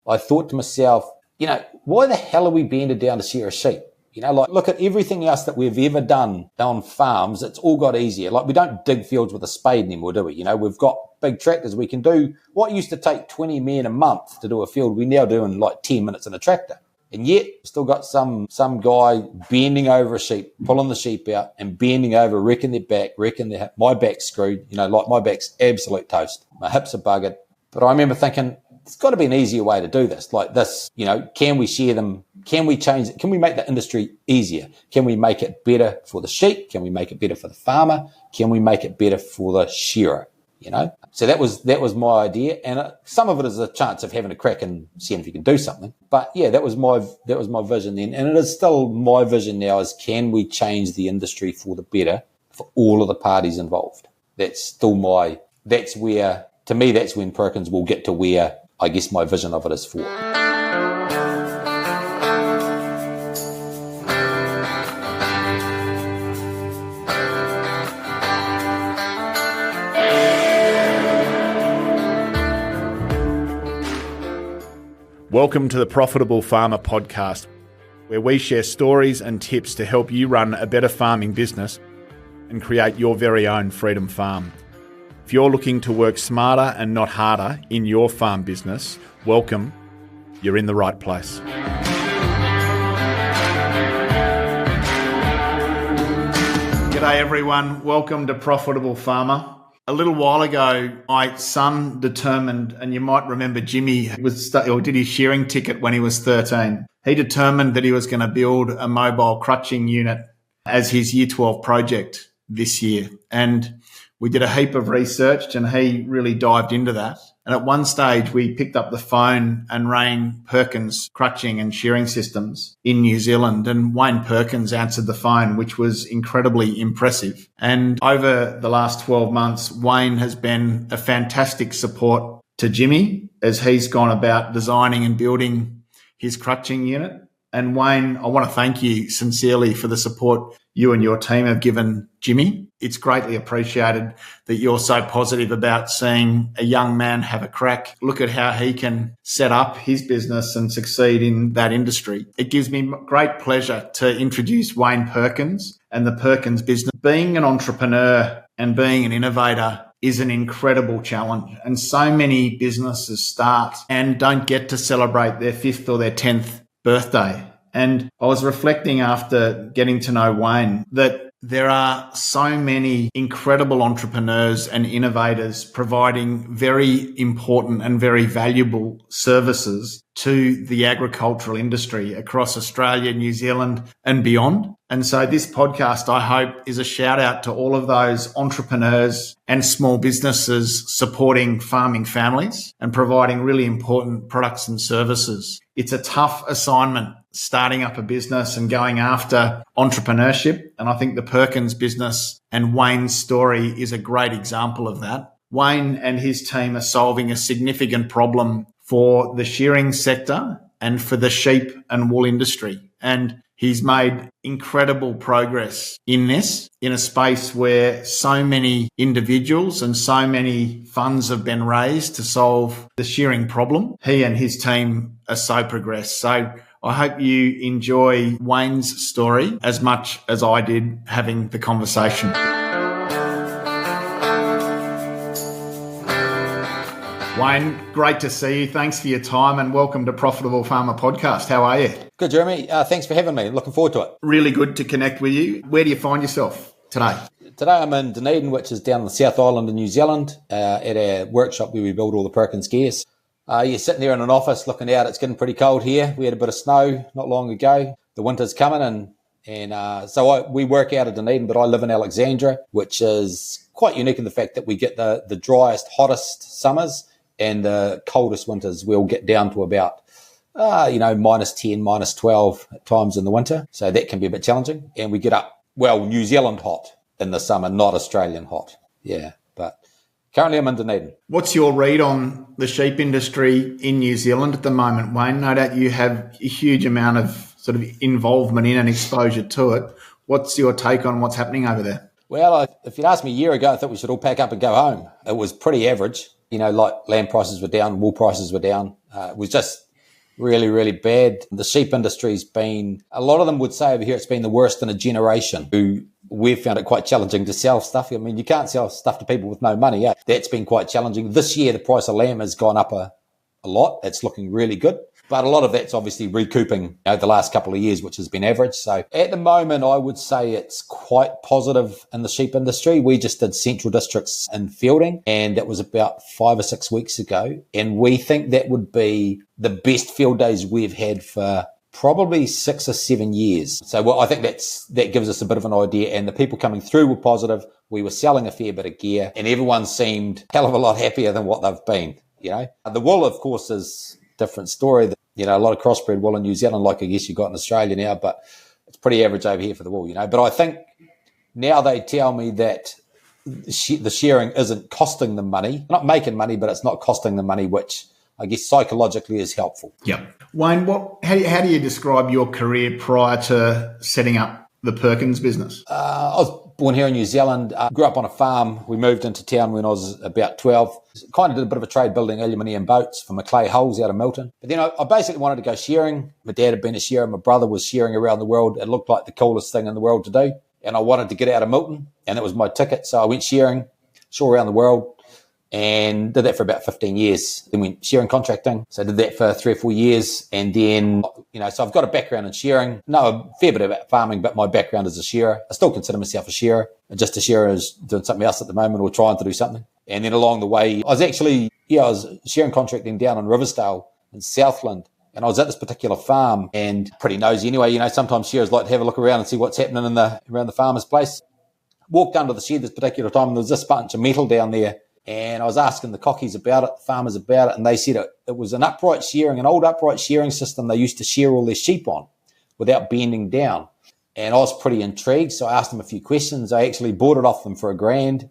I thought to myself, why the hell are we banded down to shear a sheep? Look at everything else that we've ever done on farms. It's all got easier. Like, we don't dig fields with a spade anymore, do we? We've got big tractors. We can do what used to take 20 men a month to do a field. We now do in like 10 minutes in a tractor. And yet, we've still got some guy bending over a sheep, pulling the sheep out and bending over, wrecking their back, my back's screwed. My back's absolute toast. My hips are buggered. But I remember thinking, there's got to be an easier way to do this. Like this, can we share them? Can we change it? Can we make the industry easier? Can we make it better for the sheep? Can we make it better for the farmer? Can we make it better for the shearer? So that was my idea, and some of it is a chance of having a crack and seeing if you can do something. But yeah, that was my vision then, and it is still my vision now. Is can we change the industry for the better for all of the parties involved? That's still that's when Perkins will get to where I guess my vision of it is for. Welcome to the Profitable Farmer podcast, where we share stories and tips to help you run a better farming business and create your very own freedom farm. If you're looking to work smarter and not harder in your farm business, welcome. You're in the right place. G'day everyone. Welcome to Profitable Farmer. A little while ago, my son determined, and you might remember Jimmy did his shearing ticket when he was 13. He determined that he was going to build a mobile crutching unit as his Year 12 project this year. And we did a heap of research and he really dived into that. And at one stage, we picked up the phone and rang Perkinz crutching and shearing systems in New Zealand. And Wayne Perkins answered the phone, which was incredibly impressive. And over the last 12 months, Wayne has been a fantastic support to Jimmy as he's gone about designing and building his crutching unit. And Wayne, I want to thank you sincerely for the support you and your team have given Jimmy. It's greatly appreciated that you're so positive about seeing a young man have a crack. Look at how he can set up his business and succeed in that industry. It gives me great pleasure to introduce Wayne Perkins and the Perkins business. Being an entrepreneur and being an innovator is an incredible challenge. And so many businesses start and don't get to celebrate their 5th or their 10th birthday. And I was reflecting after getting to know Wayne that there are so many incredible entrepreneurs and innovators providing very important and very valuable services to the agricultural industry across Australia, New Zealand and beyond. And so this podcast, I hope, is a shout out to all of those entrepreneurs and small businesses supporting farming families and providing really important products and services. It's a tough assignment starting up a business and going after entrepreneurship. And I think the Perkins business and Wayne's story is a great example of that. Wayne and his team are solving a significant problem for the shearing sector and for the sheep and wool industry. And he's made incredible progress in this, in a space where so many individuals and so many funds have been raised to solve the shearing problem. He and his team are so progressed. So I hope you enjoy Wayne's story as much as I did having the conversation. Wayne, great to see you. Thanks for your time and welcome to Profitable Farmer Podcast. How are you? Good, Jeremy. Thanks for having me. Looking forward to it. Really good to connect with you. Where do you find yourself today? Today I'm in Dunedin, which is down on the South Island of New Zealand, at our workshop where we build all the Perkins gears. You're sitting there in an office looking out. It's getting pretty cold here. We had a bit of snow not long ago. The winter's coming so we work out of Dunedin, but I live in Alexandra, which is quite unique in the fact that we get the driest, hottest summers and the coldest winters. We'll get down to about, -10, -12 at times in the winter. So that can be a bit challenging. And we get up, New Zealand hot in the summer, not Australian hot. Yeah, but currently I'm in Dunedin. What's your read on the sheep industry in New Zealand at the moment, Wayne? No doubt you have a huge amount of sort of involvement in and exposure to it. What's your take on what's happening over there? Well, if you'd asked me a year ago, I thought we should all pack up and go home. It was pretty average. Like land prices were down, wool prices were down. It was just really, really bad. The sheep industry's been, a lot of them would say over here, it's been the worst in a generation. We've found it quite challenging to sell stuff. I mean, you can't sell stuff to people with no money. That's been quite challenging. This year, the price of lamb has gone up a lot. It's looking really good. But a lot of that's obviously recouping the last couple of years, which has been average. So at the moment, I would say it's quite positive in the sheep industry. We just did central districts in Fielding, and that was about 5 or 6 weeks ago. And we think that would be the best field days we've had for probably 6 or 7 years. So I think that gives us a bit of an idea. And the people coming through were positive. We were selling a fair bit of gear, and everyone seemed a hell of a lot happier than what they've been. The wool, of course, is different story. A lot of crossbred wool in New Zealand, like I guess you got in Australia now, but it's pretty average over here for the wool, But I think now they tell me that the shearing isn't costing them money, not making money, but it's not costing them money, which I guess psychologically is helpful. Yeah. Wayne, how do you describe your career prior to setting up the Perkinz business? I was born here in New Zealand, grew up on a farm. We moved into town when I was about 12. Kind of did a bit of a trade building aluminium boats for Macleay Hulls out of Milton. But then I basically wanted to go shearing. My dad had been a shearer. My brother was shearing around the world. It looked like the coolest thing in the world to do. And I wanted to get out of Milton, and that was my ticket. So I went shearing, saw around the world, and did that for about 15 years. Then went shearing contracting. So I did that for 3 or 4 years. And then, so I've got a background in shearing. Know a fair bit about farming, but my background is a shearer. I still consider myself a shearer. Just a shearer is doing something else at the moment or trying to do something. And then along the way, I was shearing contracting down in Riversdale in Southland. And I was at this particular farm and pretty nosy anyway. Sometimes shearers like to have a look around and see what's happening around the farmer's place. Walked under the shed this particular time, and there was this bunch of metal down there. And I was asking the cockies about it, the farmers about it, and they said it was an old upright shearing system they used to shear all their sheep on without bending down. And I was pretty intrigued, so I asked them a few questions. I actually bought it off them for $1,000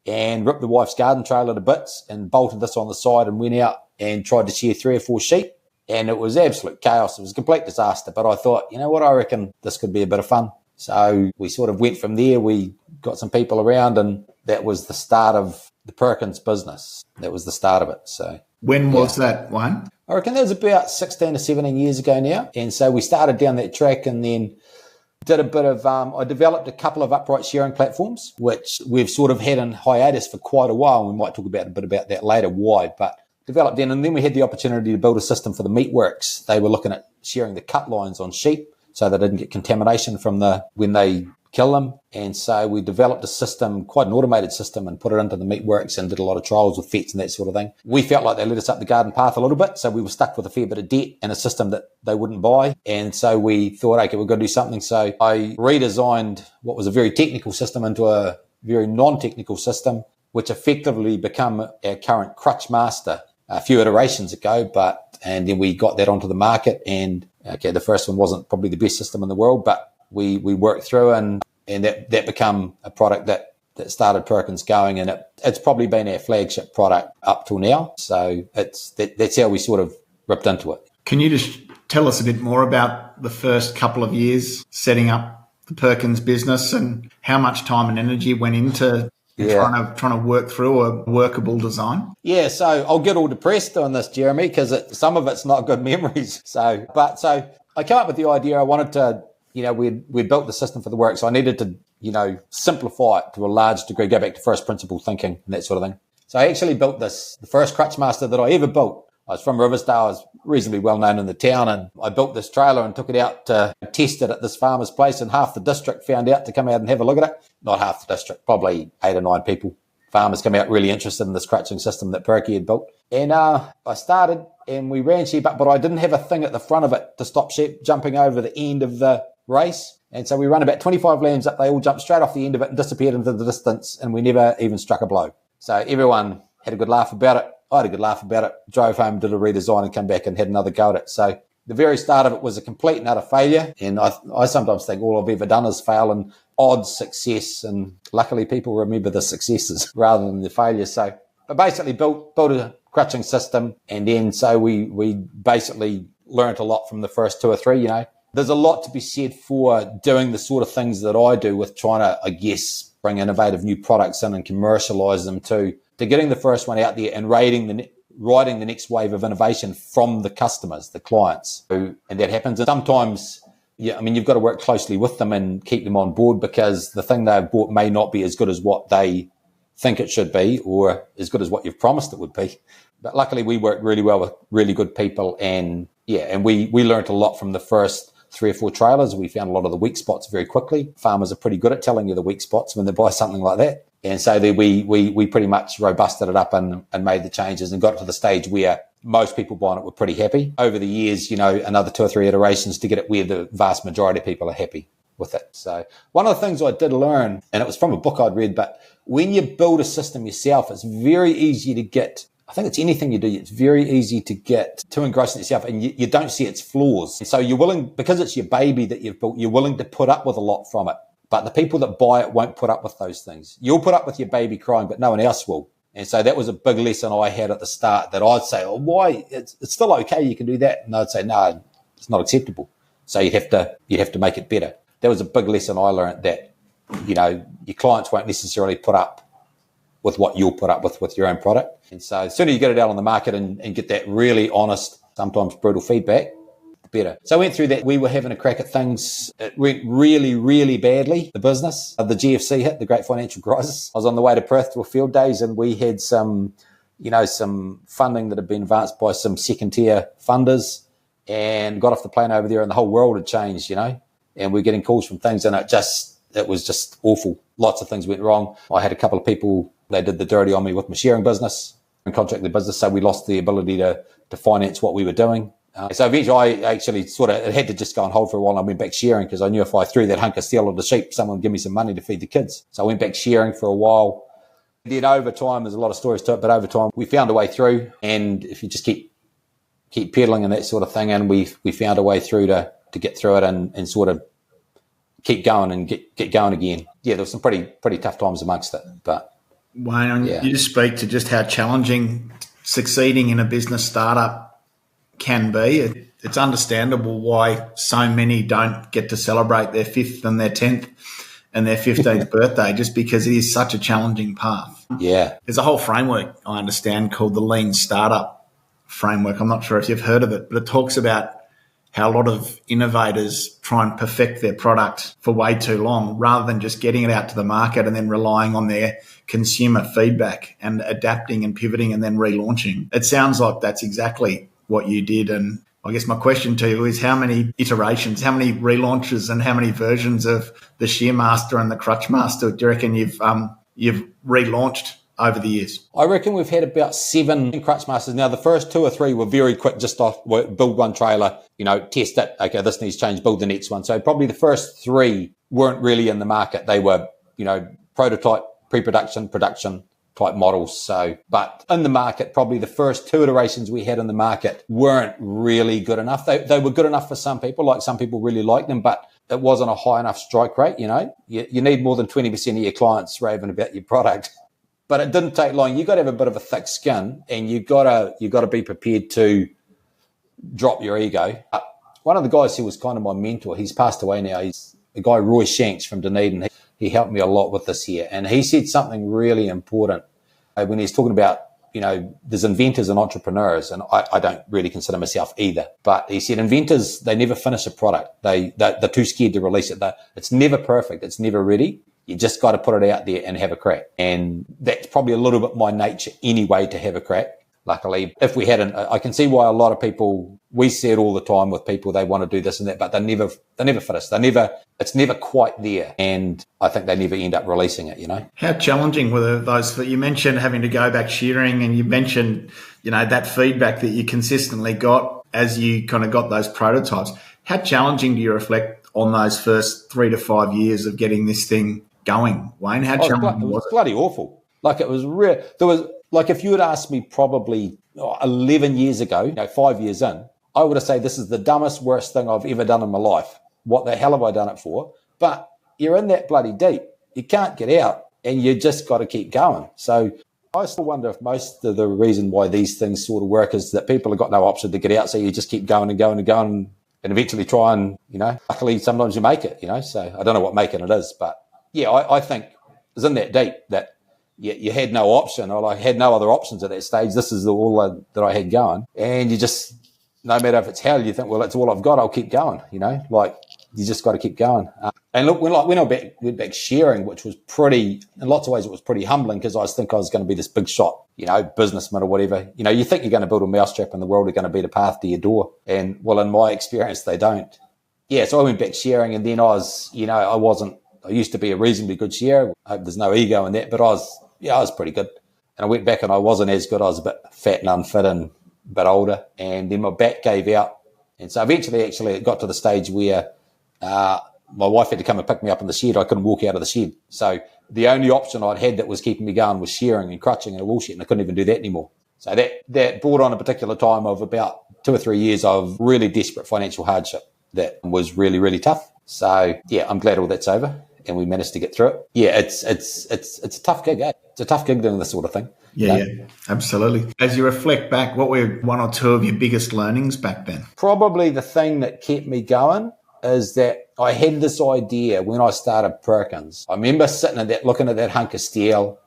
and ripped the wife's garden trailer to bits and bolted this on the side and went out and tried to shear 3 or 4 sheep. And it was absolute chaos. It was a complete disaster. But I thought, you know what, I reckon this could be a bit of fun. So we sort of went from there. We got some people around, and that was the start of the Perkinz business. That was the start of it. So when was that, Wayne? I reckon that was about 16 or 17 years ago now. And so we started down that track, and then did a bit of, I developed a couple of upright shearing platforms, which we've sort of had in hiatus for quite a while. We might talk a bit about that later, why, but developed in. And then we had the opportunity to build a system for the meatworks. They were looking at shearing the cut lines on sheep so they didn't get contamination from when they kill them. And so we developed a system, quite an automated system, and put it into the meatworks and did a lot of trials with vets and that sort of thing. We felt like they led us up the garden path a little bit, so we were stuck with a fair bit of debt and a system that they wouldn't buy. And so we thought, okay, we've got to do something. So I redesigned what was a very technical system into a very non-technical system, which effectively become our current CrutchMaster a few iterations ago. And then we got that onto the market, and okay, the first one wasn't probably the best system in the world, but we worked through and that become a product that started Perkinz going, and it's probably been our flagship product up till now. So that's how we sort of ripped into it. Can you just tell us a bit more about the first couple of years setting up the Perkinz business and how much time and energy went into trying to work through a workable design? Yeah, so I'll get all depressed on this, Jeremy, because some of it's not good memories. So I came up with the idea. I wanted to, we'd built the system for the work, so I needed to, simplify it to a large degree, go back to first principle thinking and that sort of thing. So I actually built the first CrutchMaster that I ever built. I was from Riversdale. I was reasonably well known in the town, and I built this trailer and took it out to test it at this farmer's place, and half the district found out to come out and have a look at it. Not half the district, probably 8 or 9 people. Farmers come out really interested in this crutching system that Perky had built. And I started, and we ran sheep up, but I didn't have a thing at the front of it to stop sheep jumping over the end of the race. And so we run about 25 lambs up. They all jumped straight off the end of it and disappeared into the distance, and we never even struck a blow. So everyone had a good laugh about it. I had a good laugh about it, drove home, did a redesign, and came back and had another go at it. So the very start of it was a complete and utter failure. And I sometimes think all I've ever done is fail and odd success. And luckily people remember the successes rather than the failures. So I basically built a crutching system. And then so we basically learnt a lot from the first 2 or 3, There's a lot to be said for doing the sort of things that I do with trying to, I guess, bring innovative new products in and commercialise them to getting the first one out there and raiding riding the next wave of innovation from the customers, the clients. And that happens. And sometimes, yeah, I mean, you've got to work closely with them and keep them on board, because the thing they've bought may not be as good as what they think it should be, or as good as what you've promised it would be. But luckily we worked really well with really good people, and we learned a lot from the first 3 or 4 trailers. We found a lot of the weak spots very quickly. Farmers are pretty good at telling you the weak spots when they buy something like that. And so we pretty much robusted it up and made the changes and got to the stage where most people buying it were pretty happy. Over the years, another 2 or 3 iterations to get it where the vast majority of people are happy with it. So one of the things I did learn, and it was from a book I'd read, but when you build a system yourself, it's very easy to get, I think it's anything you do, it's very easy to get too engrossed in yourself, and you don't see its flaws. And so you're willing, because it's your baby that you've built, you're willing to put up with a lot from it. But the people that buy it won't put up with those things. You'll put up with your baby crying, but no one else will. And so that was a big lesson I had at the start, that I'd say, oh, why? It's still okay, you can do that. And they'd say, no, it's not acceptable. So you'd have to make it better. That was a big lesson I learned, that, your clients won't necessarily put up with what you'll put up with your own product. And so the sooner you get it out on the market and get that really honest, sometimes brutal feedback, the better. So I went through that. We were having a crack at things. It went really, really badly, the business. The GFC hit, the Great Financial Crisis. I was on the way to Perth to a field days, and we had some funding that had been advanced by some second-tier funders, and got off the plane over there, and the whole world had changed, and we're getting calls from things, and it was just awful. Lots of things went wrong. I had a couple of people, they did the dirty on me with my shearing business and contracted business, so we lost the ability to finance what we were doing. So eventually I actually it had to just go on hold for a while, and I went back shearing, because I knew if I threw that hunk of steel at the sheep, someone would give me some money to feed the kids. So I went back shearing for a while. Then over time, there's a lot of stories to it, but over time we found a way through, and if you just keep pedaling and that sort of thing, and we found a way through to get through it and sort of keep going and get going again. Yeah, there were some pretty tough times amongst it. But Wayne, you just speak to just how challenging succeeding in a business startup can be. It's understandable why so many don't get to celebrate their 5th and their 10th and their 15th birthday, just because it is such a challenging path. Yeah. There's a whole framework, I understand, called the Lean Startup Framework. I'm not sure if you've heard of it, but it talks about how a lot of innovators try and perfect their product for way too long, rather than just getting it out to the market and then relying on their consumer feedback and adapting and pivoting and then relaunching. It sounds like that's exactly what you did. And I guess my question to you is, how many iterations, how many relaunches, and how many versions of the ShearMaster and the CrutchMaster do you reckon you've relaunched over the years? I reckon we've had about 7 CrutchMasters. Now, the first 2 or 3 were very quick, just off, build one trailer, test it. Okay, this needs change, build the next one. So probably the first 3 weren't really in the market. They were, prototype, pre-production, production type models. So, but in the market, probably the first 2 iterations we had in the market weren't really good enough. They were good enough for some people, like some people really liked them, but it wasn't a high enough strike rate. You need more than 20% of your clients raving about your product. But it didn't take long. You got to have a bit of a thick skin, and you got to be prepared to drop your ego. One of the guys who was kind of my mentor, he's passed away now. He's the guy Roy Shanks from Dunedin. He helped me a lot with this here, and he said something really important when he's talking about, there's inventors and entrepreneurs, and I don't really consider myself either. But he said inventors, they never finish a product. They're too scared to release it. It's never perfect. It's never ready. You just got to put it out there and have a crack. And that's probably a little bit my nature anyway, to have a crack. Luckily, if we hadn't, I can see why a lot of people, we see it all the time with people, they want to do this and that, but they never finish. It's never quite there. And I think they never end up releasing it, How challenging were those? You mentioned having to go back shearing, and you mentioned, that feedback that you consistently got as you kind of got those prototypes. How challenging do you reflect on those first 3 to 5 years of getting this thing going, Wayne? How challenging was it? Bloody awful. Like, it was real. There was, like, if you had asked me probably 11 years ago, 5 years in, I would have said this is the dumbest, worst thing I've ever done in my life. What the hell have I done it for? But you're in that bloody deep. You can't get out, and you just got to keep going. So I still wonder if most of the reason why these things sort of work is that people have got no option to get out, so you just keep going and going and going, and eventually try and, luckily sometimes you make it, so I don't know what making it is, but yeah, I think it's in that deep that you had no option, or I had no other options at that stage. This is all that I had going. And you just, no matter if it's hell, you think, well, that's all I've got. I'll keep going, like you just got to keep going. And look, when I went back shearing, which was pretty, in lots of ways, it was pretty humbling because I was going to be this big shot, businessman or whatever. You think you're going to build a mousetrap and the world are going to be the path to your door. And well, in my experience, they don't. Yeah. So I went back shearing, and then I used to be a reasonably good shearer. I hope there's no ego in that, but I was pretty good. And I went back and I wasn't as good. I was a bit fat and unfit and a bit older. And then my back gave out. And so eventually, actually, it got to the stage where my wife had to come and pick me up in the shed. I couldn't walk out of the shed. So the only option I'd had that was keeping me going was shearing and crutching in a wool shed, and I couldn't even do that anymore. So that brought on a particular time of about 2 or 3 years of really desperate financial hardship that was really, really tough. So, yeah, I'm glad all that's over and we managed to get through it. Yeah, it's a tough gig, eh? It's a tough gig doing this sort of thing. Yeah, absolutely. As you reflect back, what were one or two of your biggest learnings back then? Probably the thing that kept me going is that I had this idea when I started Perkinz. I remember sitting looking at that hunk of steel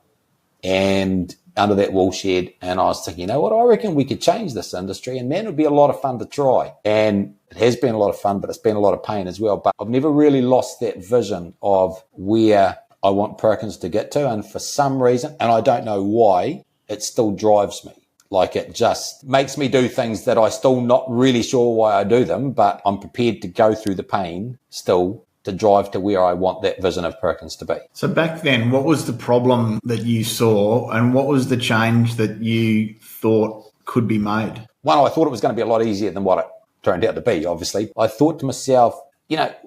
and under that wool shed, and I was thinking, what, I reckon we could change this industry, and man, it would be a lot of fun to try. And it has been a lot of fun, but it's been a lot of pain as well. But I've never really lost that vision of where I want Perkinz to get to. And for some reason, and I don't know why, it still drives me. Like, it just makes me do things that I still not really sure why I do them, but I'm prepared to go through the pain still to drive to where I want that vision of Perkinz to be. So back then, what was the problem that you saw, and what was the change that you thought could be made? One, I thought it was going to be a lot easier than what it turned out to be, obviously. I thought to myself,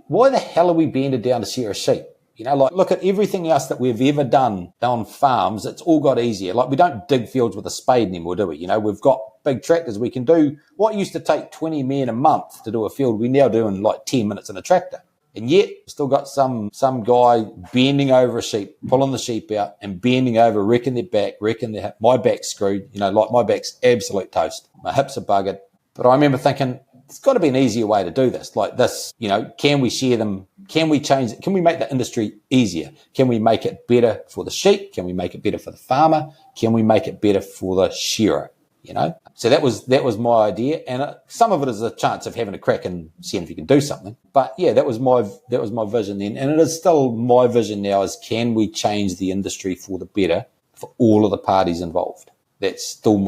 why the hell are we bended down to shear a sheep? Like, look at everything else that we've ever done on farms. It's all got easier. Like, we don't dig fields with a spade anymore, do we? We've got big tractors. We can do what used to take 20 men a month to do a field. We now do in like 10 minutes in a tractor. And yet, still got some guy bending over a sheep, pulling the sheep out and bending over, wrecking their back, my back's screwed, like my back's absolute toast. My hips are buggered. But I remember thinking, there's got to be an easier way to do this. Like this, can we share them? Can we change it? Can we make the industry easier? Can we make it better for the sheep? Can we make it better for the farmer? Can we make it better for the shearer? So that was my idea, and some of it is a chance of having a crack and seeing if you can do something. But yeah, that was my vision then, and it is still my vision now. Is can we change the industry for the better for all of the parties involved? That's still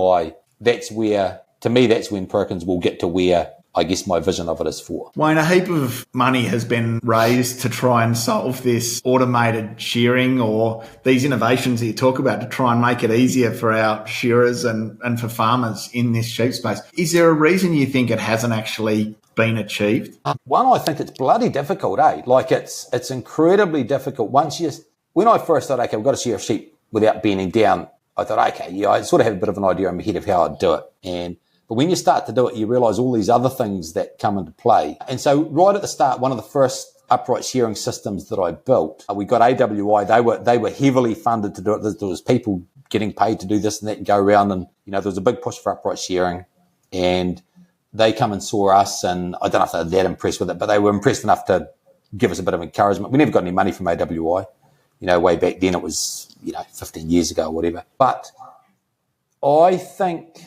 that's when Perkinz will get to where I guess my vision of it is for. Wayne, a heap of money has been raised to try and solve this automated shearing or these innovations that you talk about to try and make it easier for our shearers and for farmers in this sheep space. Is there a reason you think it hasn't actually been achieved? One, I think it's bloody difficult, eh? Like it's incredibly difficult. When I first thought, okay, we've got to shear a sheep without bending down, I thought, okay, yeah, I sort of have a bit of an idea in my head of how I'd do it. But when you start to do it, you realise all these other things that come into play. And so right at the start, one of the first upright shearing systems that I built, we got AWI. They were heavily funded to do it. There was people getting paid to do this and that and go around. And, there was a big push for upright shearing. And they come and saw us. And I don't know if they were that impressed with it, but they were impressed enough to give us a bit of encouragement. We never got any money from AWI. Way back then it was, 15 years ago or whatever. But I think...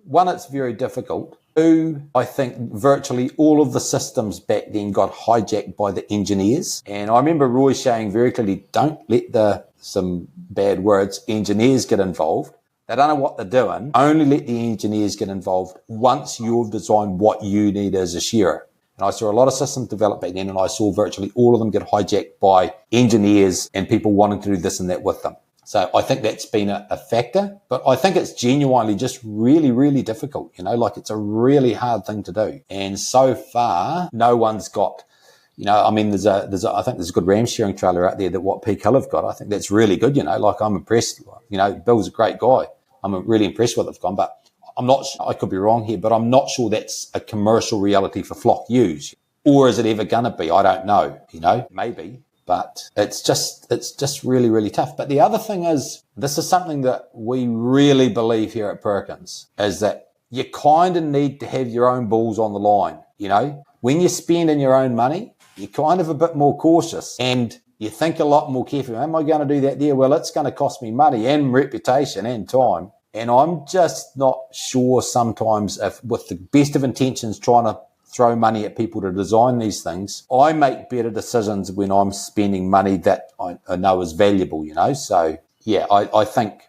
one, it's very difficult. Two, I think virtually all of the systems back then got hijacked by the engineers. And I remember Roy saying very clearly, don't let some bad words, engineers get involved. They don't know what they're doing. Only let the engineers get involved once you've designed what you need as a shearer. And I saw a lot of systems develop back then, and I saw virtually all of them get hijacked by engineers and people wanting to do this and that with them. So I think that's been a factor, but I think it's genuinely just really, really difficult. Like it's a really hard thing to do. And so far, no one's got, I think there's a good ram shearing trailer out there that what Peak Hill have got. I think that's really good. Like I'm impressed. Bill's a great guy. I'm really impressed with what they've gone, but I'm not, I could be wrong here, but I'm not sure that's a commercial reality for flock use. Or is it ever going to be? I don't know, maybe. But it's just really, really tough. But the other thing is, this is something that we really believe here at Perkinz, is that you kind of need to have your own balls on the line. When you're spending your own money, you're kind of a bit more cautious. And you think a lot more carefully. Am I going to do that there? Well, it's going to cost me money and reputation and time. And I'm just not sure sometimes if, with the best of intentions, trying to throw money at people to design these things, I make better decisions when I'm spending money that I know is valuable, So, yeah, I think,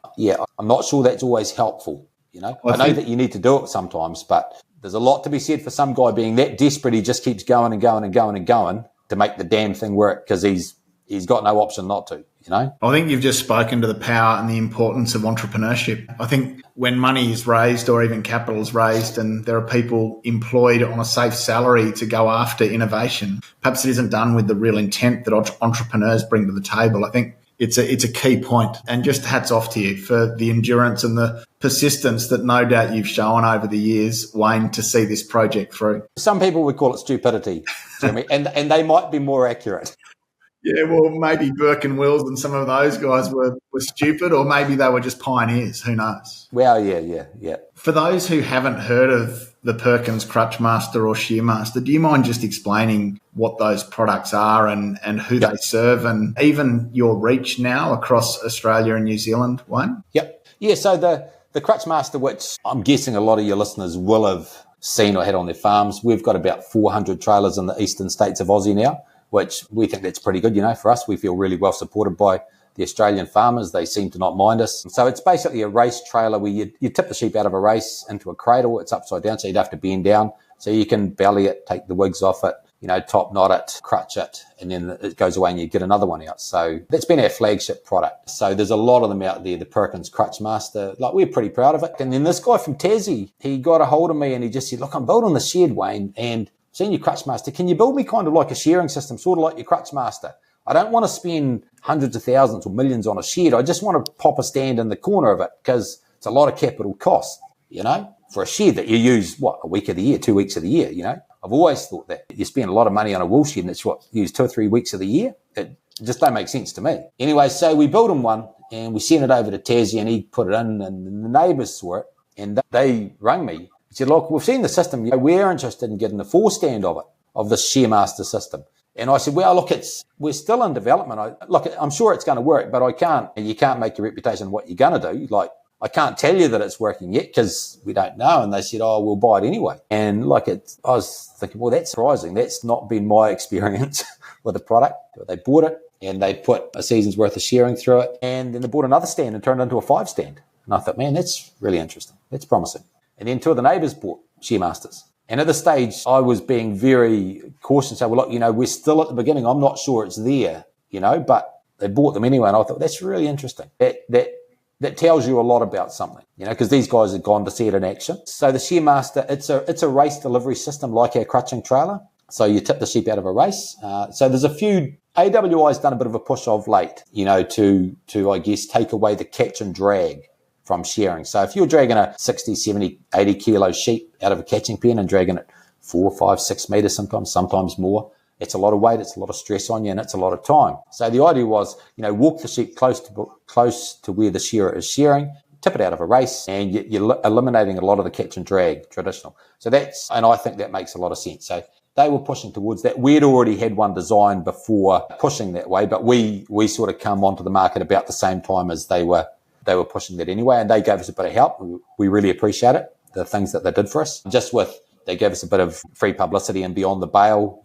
I'm not sure that's always helpful, I know that you need to do it sometimes, but there's a lot to be said for some guy being that desperate. He just keeps going and going and going and going to make the damn thing work because he's got no option not to. I think you've just spoken to the power and the importance of entrepreneurship. I think when money is raised or even capital is raised and there are people employed on a safe salary to go after innovation, perhaps it isn't done with the real intent that entrepreneurs bring to the table. I think it's a key point. And just hats off to you for the endurance and the persistence that no doubt you've shown over the years, Wayne, to see this project through. Some people would call it stupidity, Jeremy, and they might be more accurate. Yeah, well, maybe Burke and Wills and some of those guys were stupid, or maybe they were just pioneers. Who knows? Well, yeah. For those who haven't heard of the Perkinz CrutchMaster or ShearMaster, do you mind just explaining what those products are and who they serve, and even your reach now across Australia and New Zealand, Wayne? Yep. Yeah, so the CrutchMaster, which I'm guessing a lot of your listeners will have seen or had on their farms, we've got about 400 trailers in the eastern states of Aussie now, which we think that's pretty good. For us, we feel really well supported by the Australian farmers. They seem to not mind us. So it's basically a race trailer where you tip the sheep out of a race into a cradle. It's upside down, so you'd have to bend down. So you can belly it, take the wigs off it, top knot it, crutch it, and then it goes away and you get another one out. So that's been our flagship product. So there's a lot of them out there, the Perkins CrutchMaster. We're pretty proud of it. And then this guy from Tassie, he got a hold of me and he just said, look, I'm building the shed, Wayne, and seen your CrutchMaster. Can you build me kind of like a shearing system, sort of like your CrutchMaster? I don't want to spend hundreds of thousands or millions on a shed. I just want to pop a stand in the corner of it because it's a lot of capital cost, for a shed that you use, a week of the year, 2 weeks of the year, I've always thought that you spend a lot of money on a wool shed and it's used 2 or 3 weeks of the year. It just don't make sense to me. Anyway, so we built him one and we sent it over to Tassie and he put it in and the neighbours saw it and they rang me. He said, look, we've seen the system. We're interested in getting a 4-stand of it, of the ShearMaster system. And I said, well, look, we're still in development. I'm sure it's going to work, but you can't make your reputation what you're going to do. I can't tell you that it's working yet because we don't know. And they said, oh, we'll buy it anyway. And I was thinking, well, that's surprising. That's not been my experience with the product. They bought it and they put a season's worth of shearing through it. And then they bought another stand and turned it into a 5-stand. And I thought, man, that's really interesting. That's promising. And then 2 of the neighbours bought ShearMasters. And at this stage, I was being very cautious. So, well, look, we're still at the beginning. I'm not sure it's there, but they bought them anyway. And I thought, that's really interesting. That tells you a lot about something, because these guys have gone to see it in action. So the ShearMaster, it's a race delivery system like our crutching trailer. So you tip the sheep out of a race. So there's a few, AWI's done a bit of a push of late, to I guess, take away the catch and drag from shearing. So if you're dragging a 60, 70, 80 kilo sheep out of a catching pen and dragging it 4, 5, 6 meters sometimes more, it's a lot of weight, it's a lot of stress on you, and it's a lot of time. So the idea was, walk the sheep close to where the shearer is shearing, tip it out of a race, and you're eliminating a lot of the catch and drag traditional. So and I think that makes a lot of sense. So they were pushing towards that. We'd already had one designed before pushing that way, but we sort of come onto the market about the same time as they were pushing that anyway, and they gave us a bit of help. We really appreciate it, the things that they did for us. They gave us a bit of free publicity and beyond the bail,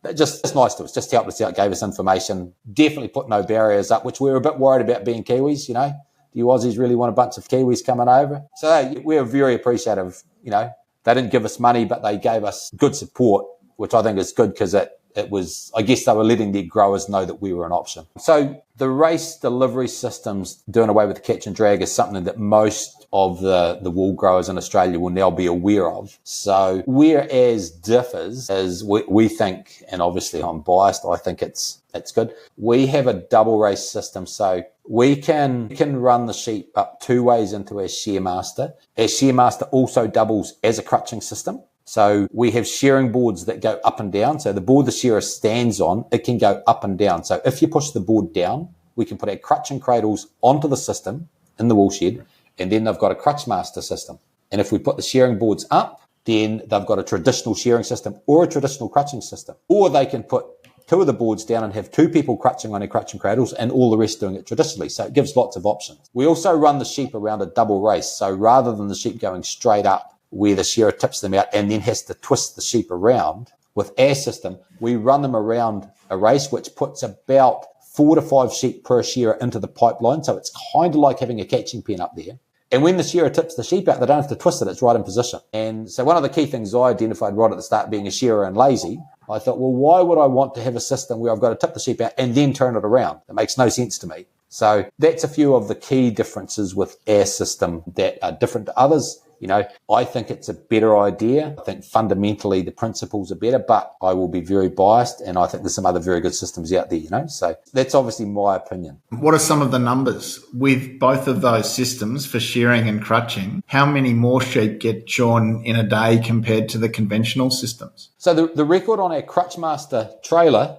It's nice to us, just helped us out, gave us information, definitely put no barriers up, which we were a bit worried about being Kiwis, Do you Aussies really want a bunch of Kiwis coming over? So we were very appreciative, They didn't give us money, but they gave us good support, which I think is good because it was, I guess they were letting their growers know that we were an option. So the race delivery systems doing away with the catch and drag is something that most of the wool growers in Australia will now be aware of. So whereas differs is we think, and obviously I'm biased, I think it's good. We have a double race system. So we can run the sheep up 2 ways into our ShearMaster. Our ShearMaster also doubles as a crutching system. So we have shearing boards that go up and down. So the board the shearer stands on, it can go up and down. So if you push the board down, we can put our crutching cradles onto the system in the wool shed, and then they've got a CrutchMaster system. And if we put the shearing boards up, then they've got a traditional shearing system or a traditional crutching system. Or they can put two of the boards down and have two people crutching on their crutching cradles and all the rest doing it traditionally. So it gives lots of options. We also run the sheep around a double race. So rather than the sheep going straight up where the shearer tips them out and then has to twist the sheep around, with our system, we run them around a race, which puts about 4 to 5 sheep per shearer into the pipeline. So it's kind of like having a catching pen up there. And when the shearer tips the sheep out, they don't have to twist it. It's right in position. And so one of the key things I identified right at the start, being a shearer and lazy, I thought, well, why would I want to have a system where I've got to tip the sheep out and then turn it around? It makes no sense to me. So that's a few of the key differences with our system that are different to others. You know, I think it's a better idea. I think fundamentally the principles are better, but I will be very biased, and I think there's some other very good systems out there, you know. So that's obviously my opinion. What are some of the numbers with both of those systems for shearing and crutching? How many more sheep get shorn in a day compared to the conventional systems? So the record on our CrutchMaster trailer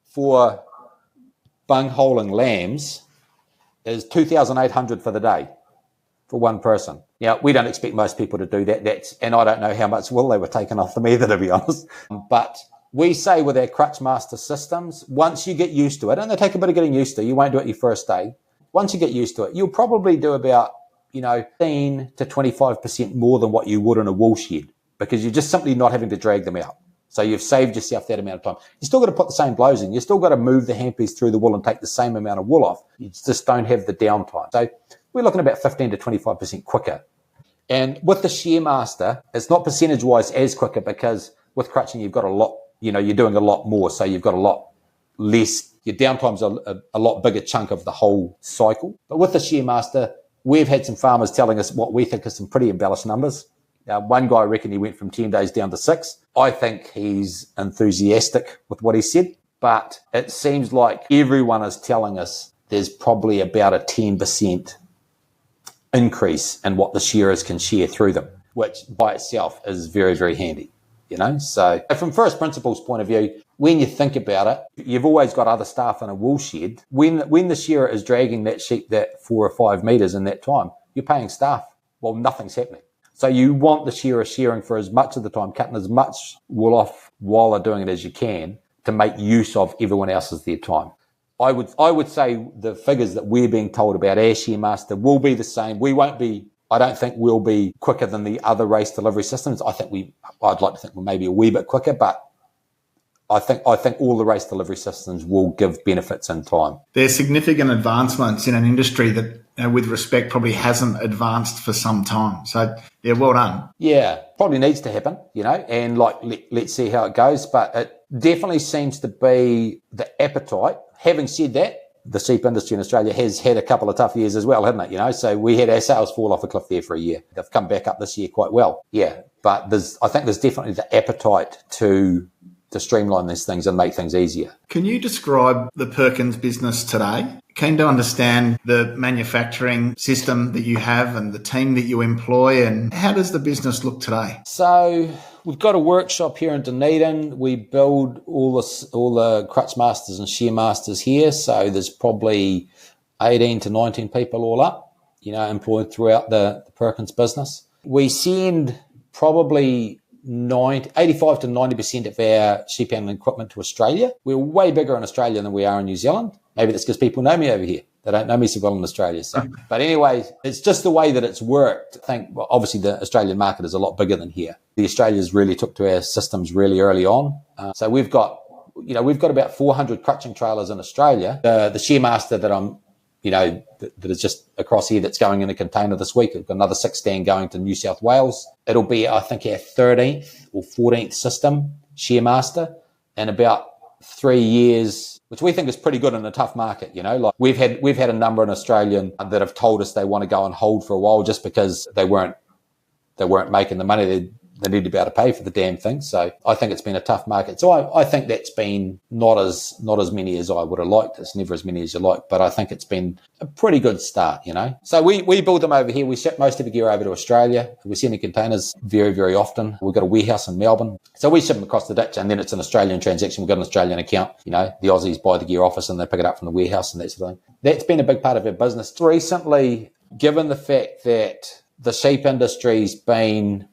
for bungholing lambs is 2,800 for the day for one person. Now, we don't expect most people to do that. And I don't know how much wool they were taking off them either, to be honest. But we say with our CrutchMaster systems, once you get used to it, and they take a bit of getting used to, you won't do it your first day. Once you get used to it, you'll probably do about, 15 to 25% more than what you would in a wool shed, because you're just simply not having to drag them out. So you've saved yourself that amount of time. You still got to put the same blows in. You still got to move the handpiece through the wool and take the same amount of wool off. You just don't have the downtime. So we're looking about 15 to 25% quicker. And with the ShearMaster, it's not percentage-wise as quicker, because with crutching, you've got a lot, you're doing a lot more. So you've got a lot less. Your downtime's a lot bigger chunk of the whole cycle. But with the ShearMaster, we've had some farmers telling us what we think are some pretty embellished numbers. One guy, I reckon he went from 10 days down to 6. I think he's enthusiastic with what he said, but it seems like everyone is telling us there's probably about a 10% increase in what the shearers can shear through them, which by itself is very, very handy, So from first principles point of view, when you think about it, you've always got other staff in a wool shed. When the shearer is dragging that sheep that 4 or 5 metres in that time, you're paying staff. Well, nothing's happening. So you want the shearer shearing for as much of the time, cutting as much wool off while they're doing it as you can, to make use of everyone else's their time. I would say the figures that we're being told about our ShearMaster will be the same. I don't think we'll be quicker than the other race delivery systems. I'd like to think we're maybe a wee bit quicker, but I think all the race delivery systems will give benefits in time. There's significant advancements in an industry that, with respect, probably hasn't advanced for some time. So, yeah, well done. Yeah, probably needs to happen, and let's see how it goes. But it definitely seems to be the appetite. Having said that, the sheep industry in Australia has had a couple of tough years as well, hasn't it? So we had our sales fall off a cliff there for a year. They've come back up this year quite well. Yeah, but I think there's definitely the appetite to streamline these things and make things easier. Can you describe the Perkinz business today? Keen to understand the manufacturing system that you have and the team that you employ, and how does the business look today? So we've got a workshop here in Dunedin. We build all the CrutchMasters and ShearMasters here. So there's probably 18 to 19 people all up, employed throughout the Perkinz business. We send probably 85 to 90% of our sheep handling equipment to Australia. We're way bigger in Australia than we are in New Zealand. Maybe that's because people know me over here. They don't know me so well in Australia. So, but anyway, it's just the way that it's worked. I think, obviously the Australian market is a lot bigger than here. The Australians really took to our systems really early on. So we've got about 400 crutching trailers in Australia. The ShearMaster that I'm, that is just across here, that's going in a container this week. We've got another 6 stand going to New South Wales. It'll be, I think, our 13th or 14th system, ShearMaster, in about 3 years, which we think is pretty good in a tough market. Like we've had a number in Australia that have told us they want to go on hold for a while just because they weren't making the money they need to be able to pay for the damn thing. So I think it's been a tough market. So I think that's been not as many as I would have liked. It's never as many as you like, but I think it's been a pretty good start, So we build them over here. We ship most of the gear over to Australia. We send in containers very, very often. We've got a warehouse in Melbourne. So we ship them across the ditch, and then it's an Australian transaction. We've got an Australian account. The Aussies buy the gear off us and they pick it up from the warehouse and that sort of thing. That's been a big part of our business. Recently, given the fact that the sheep industry's been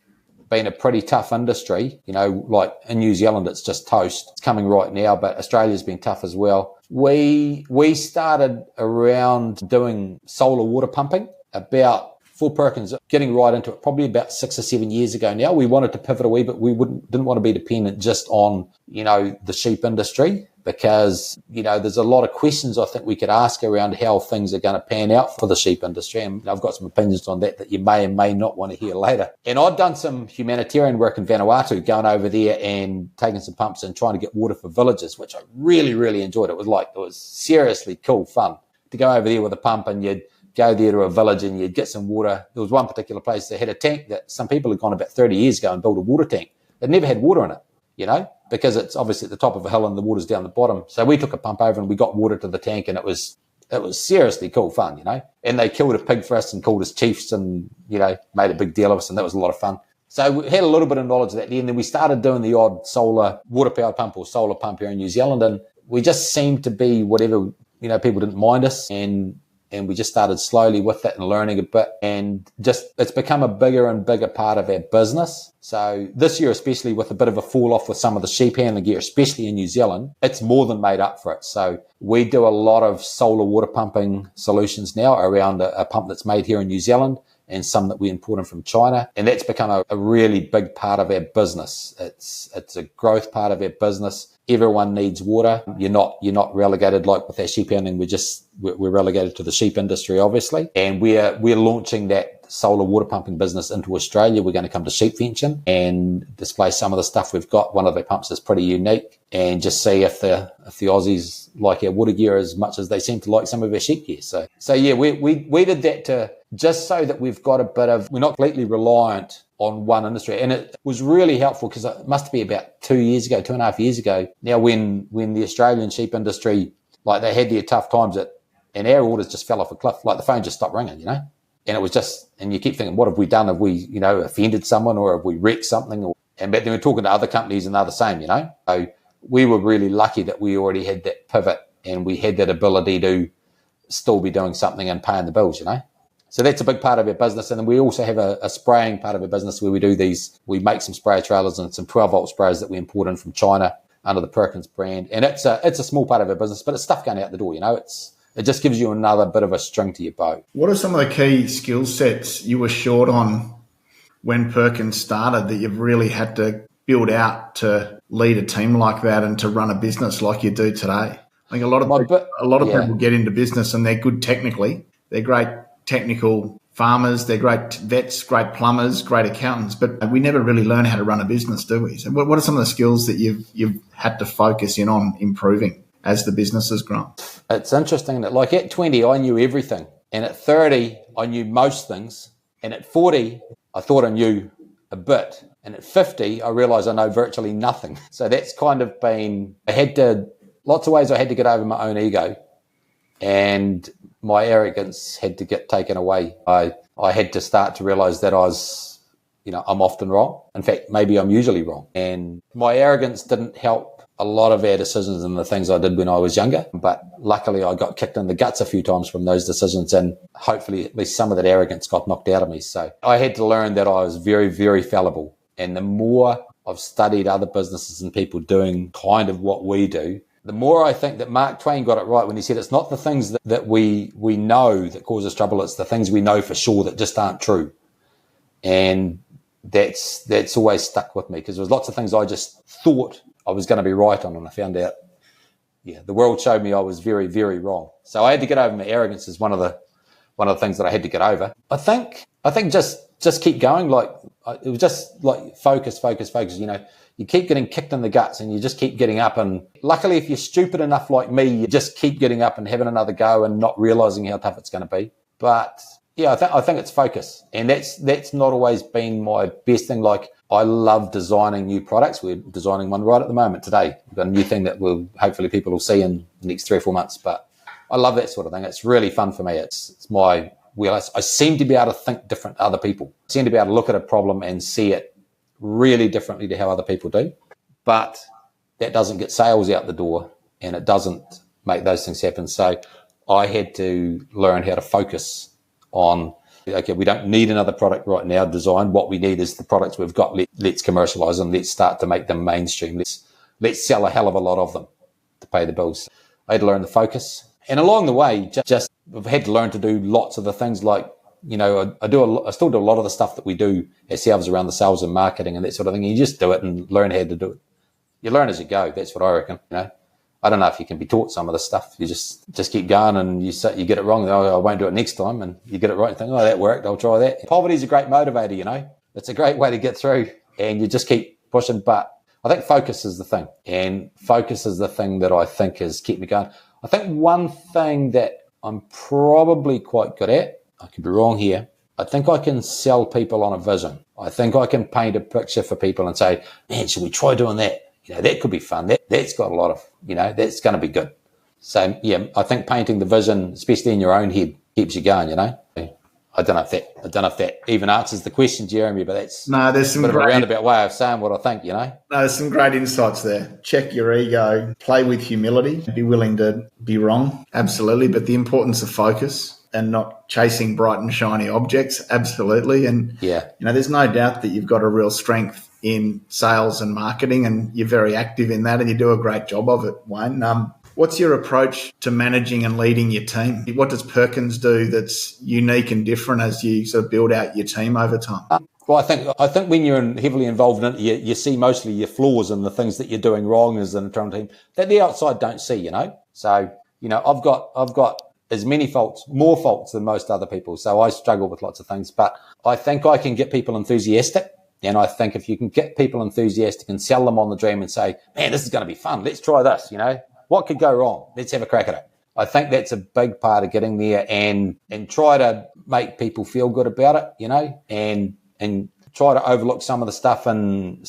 been a pretty tough industry. Like in New Zealand, it's just toast. It's coming right now, but Australia's been tough as well. We started around doing solar water pumping about, for Perkins, getting right into it, probably about 6 or 7 years ago now. We wanted to pivot a wee bit. We didn't want to be dependent just on, the sheep industry, because, there's a lot of questions I think we could ask around how things are going to pan out for the sheep industry. And I've got some opinions on that you may and may not want to hear later. And I'd done some humanitarian work in Vanuatu, going over there and taking some pumps and trying to get water for villages, which I really, really enjoyed. It was seriously cool fun to go over there with a pump, and you'd go there to a village and you'd get some water. There was one particular place that had a tank that some people had gone about 30 years ago and built a water tank. It never had water in it, because it's obviously at the top of a hill and the water's down the bottom. So we took a pump over and we got water to the tank, and it was seriously cool fun, And they killed a pig for us and called us chiefs and, made a big deal of us, and that was a lot of fun. So we had a little bit of knowledge of that there, and then we started doing the odd solar water powered pump or solar pump here in New Zealand, and we just seemed to be whatever, people didn't mind us, and we just started slowly with that and learning a bit, and just it's become a bigger and bigger part of our business. So this year, especially with a bit of a fall off with some of the sheep handling gear, especially in New Zealand, it's more than made up for it. So we do a lot of solar water pumping solutions now around a pump that's made here in New Zealand, and some that we import in from China. And that's become a really big part of our business. It's a growth part of our business. Everyone needs water. You're not relegated like with our sheep handling. We're relegated to the sheep industry, obviously. And we're launching that solar water pumping business into Australia. We're going to come to Sheepvention and display some of the stuff we've got. One of the pumps is pretty unique, and just see if the Aussies like our water gear as much as they seem to like some of our sheep gear. So yeah, we did that to just so that we've got a bit of, we're not completely reliant on one industry. And it was really helpful because it must be about 2.5 years ago now, when the Australian sheep industry, like, they had their tough times, and our orders just fell off a cliff. Like, the phone just stopped ringing, and it was just, and you keep thinking, what have we done? Have we, offended someone, or have we wrecked something? But then we're talking to other companies and they're the same, So we were really lucky that we already had that pivot, and we had that ability to still be doing something and paying the bills, So that's a big part of our business. And then we also have a spraying part of our business where we make some sprayer trailers and some 12-volt sprayers that we import in from China under the Perkinz brand. And it's a small part of our business, but it's stuff going out the door, It just gives you another bit of a string to your bow. What are some of the key skill sets you were short on when Perkins started that you've really had to build out to lead a team like that and to run a business like you do today? I think a lot of people get into business and they're good technically. They're great technical farmers, they're great vets, great plumbers, great accountants, but we never really learn how to run a business, do we? So what are some of the skills that you've had to focus in on improving as the business has grown? It's interesting that, like, at 20, I knew everything. And at 30, I knew most things. And at 40, I thought I knew a bit. And at 50, I realized I know virtually nothing. So that's kind of been, lots of ways I had to get over my own ego. And my arrogance had to get taken away. I had to start to realize that I'm often wrong. In fact, maybe I'm usually wrong. And my arrogance didn't help a lot of our decisions and the things I did when I was younger. But luckily, I got kicked in the guts a few times from those decisions, and hopefully at least some of that arrogance got knocked out of me. So I had to learn that I was very, very fallible. And the more I've studied other businesses and people doing kind of what we do, the more I think that Mark Twain got it right when he said it's not the things that we know that cause us trouble, it's the things we know for sure that just aren't true. And that's always stuck with me, because there was lots of things I just thought I was going to be right on, and I found out, the world showed me I was very, very wrong. So I had to get over my arrogance is one of the things that I had to get over. I think just keep going. Like, it was just like focus. You keep getting kicked in the guts and you just keep getting up. And luckily, if you're stupid enough like me, you just keep getting up and having another go and not realizing how tough it's going to be. But yeah, I think it's focus. And that's not always been my best thing. Like, I love designing new products. We're designing one right at the moment today. We've got a new thing that hopefully people will see in the next 3 or 4 months. But I love that sort of thing. It's really fun for me. It's my wheelhouse. I seem to be able to think different to other people. I seem to be able to look at a problem and see it really differently to how other people do. But that doesn't get sales out the door, and it doesn't make those things happen. So I had to learn how to focus on okay, we don't need another product right now designed. What we need is the products we've got. Let's commercialize them. Let's start to make them mainstream. Let's sell a hell of a lot of them to pay the bills. I had to learn the focus. And along the way, just I've had to learn to do lots of the things like, I still do a lot of the stuff that we do ourselves around the sales and marketing and that sort of thing. You just do it and learn how to do it. You learn as you go. That's what I reckon. I don't know if you can be taught some of the stuff. You just keep going, and you get it wrong. Oh, I won't do it next time. And you get it right and think, oh, that worked. I'll try that. Poverty is a great motivator, It's a great way to get through, and you just keep pushing. But I think focus is the thing, and focus is the thing that I think has kept me going. I think one thing that I'm probably quite good at, I could be wrong here, I think I can sell people on a vision. I think I can paint a picture for people and say, man, should we try doing that? That could be fun. That's got a lot of, that's going to be good. So, yeah, I think painting the vision, especially in your own head, keeps you going, I don't know if that even answers the question, Jeremy, but that's there's some a bit of a roundabout way of saying what I think, No, there's some great insights there. Check your ego, play with humility, be willing to be wrong, absolutely, but the importance of focus and not chasing bright and shiny objects, absolutely. And, there's no doubt that you've got a real strength in sales and marketing, and you're very active in that, and you do a great job of it, Wayne. What's your approach to managing and leading your team? What does Perkins do that's unique and different as you sort of build out your team over time? Well, I think when you're heavily involved in it, you see mostly your flaws and the things that you're doing wrong as an internal team that the outside don't see, So, I've got as many faults, more faults than most other people. So I struggle with lots of things, but I think I can get people enthusiastic. And I think if you can get people enthusiastic and sell them on the dream and say, man, this is going to be fun. Let's try this, What could go wrong? Let's have a crack at it. I think that's a big part of getting there, and try to make people feel good about it, and try to overlook some of the stuff and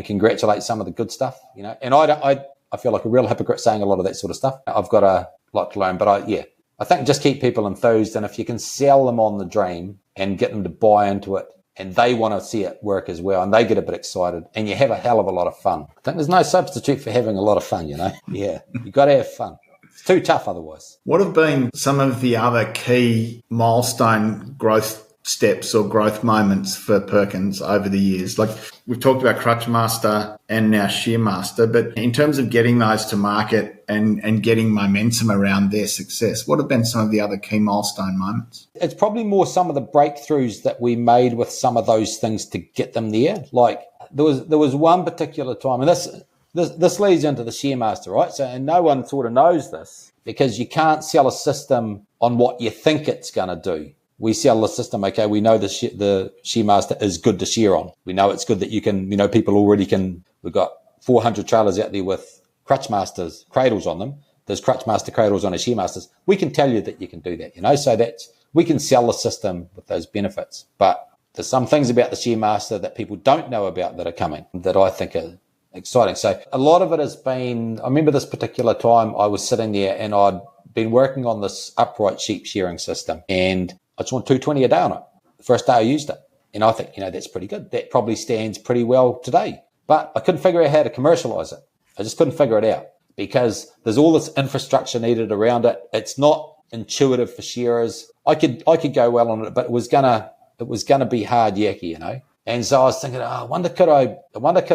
congratulate some of the good stuff, And I feel like a real hypocrite saying a lot of that sort of stuff. I've got a lot to learn, but I think just keep people enthused. And if you can sell them on the dream and get them to buy into it, and they want to see it work as well, and they get a bit excited, and you have a hell of a lot of fun. I think there's no substitute for having a lot of fun, Yeah, you got to have fun. It's too tough otherwise. What have been some of the other key milestone growth steps or growth moments for Perkins over the years? Like we've talked about CrutchMaster and now ShearMaster, but in terms of getting those to market and getting momentum around their success, what have been some of the other key milestone moments? It's probably more some of the breakthroughs that we made with some of those things to get them there. Like there was one particular time, and this leads into the ShearMaster, right? So, and no one sort of knows this because you can't sell a system on what you think it's going to do. We sell the system, okay, we know the ShearMaster is good to shear on. We know it's good that you can, people already can. We've got 400 trailers out there with CrutchMaster's cradles on them. There's CrutchMaster cradles on a ShearMaster's. We can tell you that you can do that, so we can sell the system with those benefits. But there's some things about the ShearMaster that people don't know about that are coming that I think are exciting. So a lot of it has been, I remember this particular time I was sitting there and I'd been working on this upright sheep shearing system, and I just want 220 a day on it. The first day I used it. And I think, that's pretty good. That probably stands pretty well today. But I couldn't figure out how to commercialize it. I just couldn't figure it out because there's all this infrastructure needed around it. It's not intuitive for shearers. I could go well on it, but it was gonna be hard yakky, And so I was thinking, I wonder could I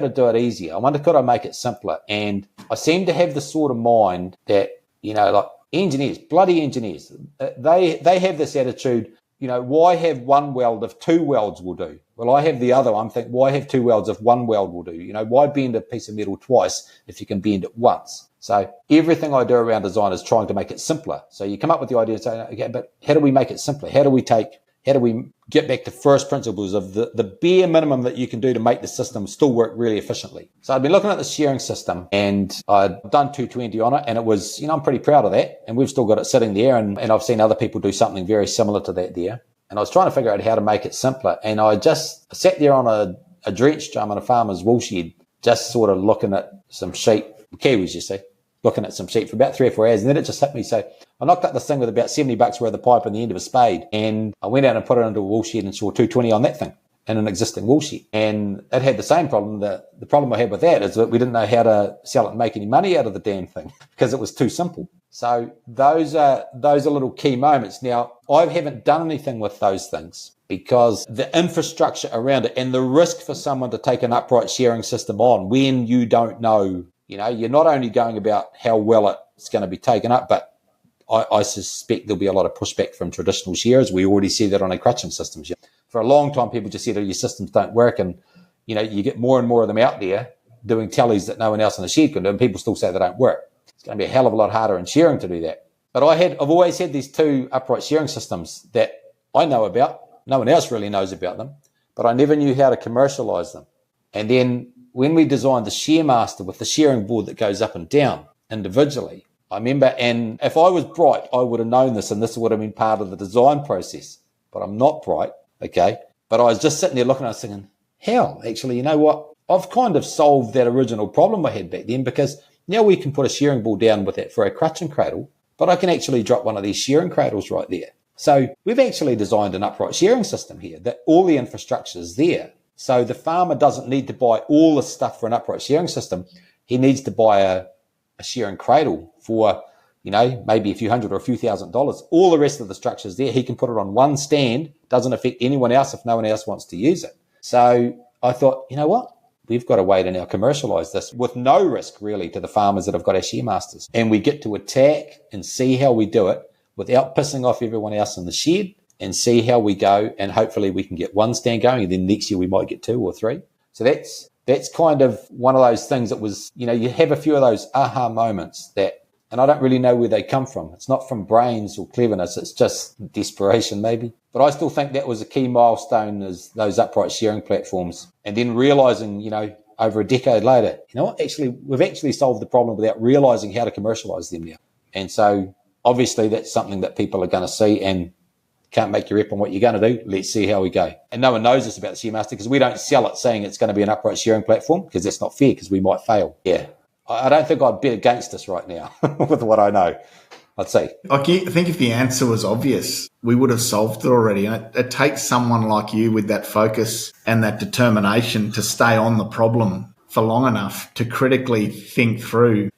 do it easier? I wonder could I make it simpler? And I seem to have the sort of mind that, like engineers, bloody engineers, they have this attitude, why have one weld if two welds will do? Well, I have the other. I'm thinking, why have two welds if one weld will do? Why bend a piece of metal twice if you can bend it once? So everything I do around design is trying to make it simpler. So you come up with the idea and say, okay, but how do we make it simpler? How do we get back to first principles of the bare minimum that you can do to make the system still work really efficiently? So I've been looking at the shearing system and I'd done 220 on it, and it was, I'm pretty proud of that. And we've still got it sitting there, and I've seen other people do something very similar to that there. And I was trying to figure out how to make it simpler. And I just sat there on a drench drum in a farmer's wool shed, just sort of looking at some sheep, Kiwis, you see, looking at some sheep for about 3 or 4 hours. And then it just hit me. So I knocked up this thing with about $70 worth of pipe and the end of a spade. And I went out and put it into a wool shed and saw 220 on that thing in an existing wool shed. And it had the same problem. The problem I had with that is that we didn't know how to sell it and make any money out of the damn thing because it was too simple. So those are little key moments. Now, I haven't done anything with those things because the infrastructure around it and the risk for someone to take an upright shearing system on when you don't know, you're not only going about how well it's going to be taken up, but I suspect there'll be a lot of pushback from traditional shearers. We already see that on our crutching systems. For a long time, people just said, your systems don't work. And, you get more and more of them out there doing tellies that no one else in the shed can do, and people still say they don't work. It's going to be a hell of a lot harder in shearing to do that. But I've always had these two upright shearing systems that I know about. No one else really knows about them, but I never knew how to commercialize them. And then when we designed the ShearMaster with the shearing board that goes up and down individually, I remember, and if I was bright, I would have known this, and this would have been part of the design process. But I'm not bright, okay? But I was just sitting there looking, I was thinking, hell, actually, you know what? I've kind of solved that original problem I had back then, because now we can put a shearing board down with that for a crutching cradle, but I can actually drop one of these shearing cradles right there. So we've actually designed an upright shearing system here that all the infrastructure is there. So the farmer doesn't need to buy all the stuff for an upright shearing system. He needs to buy a shearing cradle for, maybe a few hundred or a few $1,000s. All the rest of the structure is there. He can put it on one stand, doesn't affect anyone else if no one else wants to use it. So I thought, you know what? We've got a way to now commercialize this with no risk really to the farmers that have got our ShearMasters. And we get to attack and see how we do it without pissing off everyone else in the shed, and see how we go. And hopefully we can get one stand going, and then next year we might get 2 or 3. So that's kind of one of those things that was, you have a few of those aha moments that, and I don't really know where they come from. It's not from brains or cleverness. It's just desperation maybe. But I still think that was a key milestone, is those upright shearing platforms. And then realizing, over a decade later, actually, we've actually solved the problem without realizing how to commercialize them now. And so obviously that's something that people are going to see, and can't make your rep on what you're going to do. Let's see how we go. And no one knows this about the ShearMaster because we don't sell it saying it's going to be an upright shearing platform, because that's not fair, because we might fail. Yeah. I don't think I'd bet against us right now with what I know. I'd say. I think if the answer was obvious, we would have solved it already. And it takes someone like you with that focus and that determination to stay on the problem for long enough to critically think through,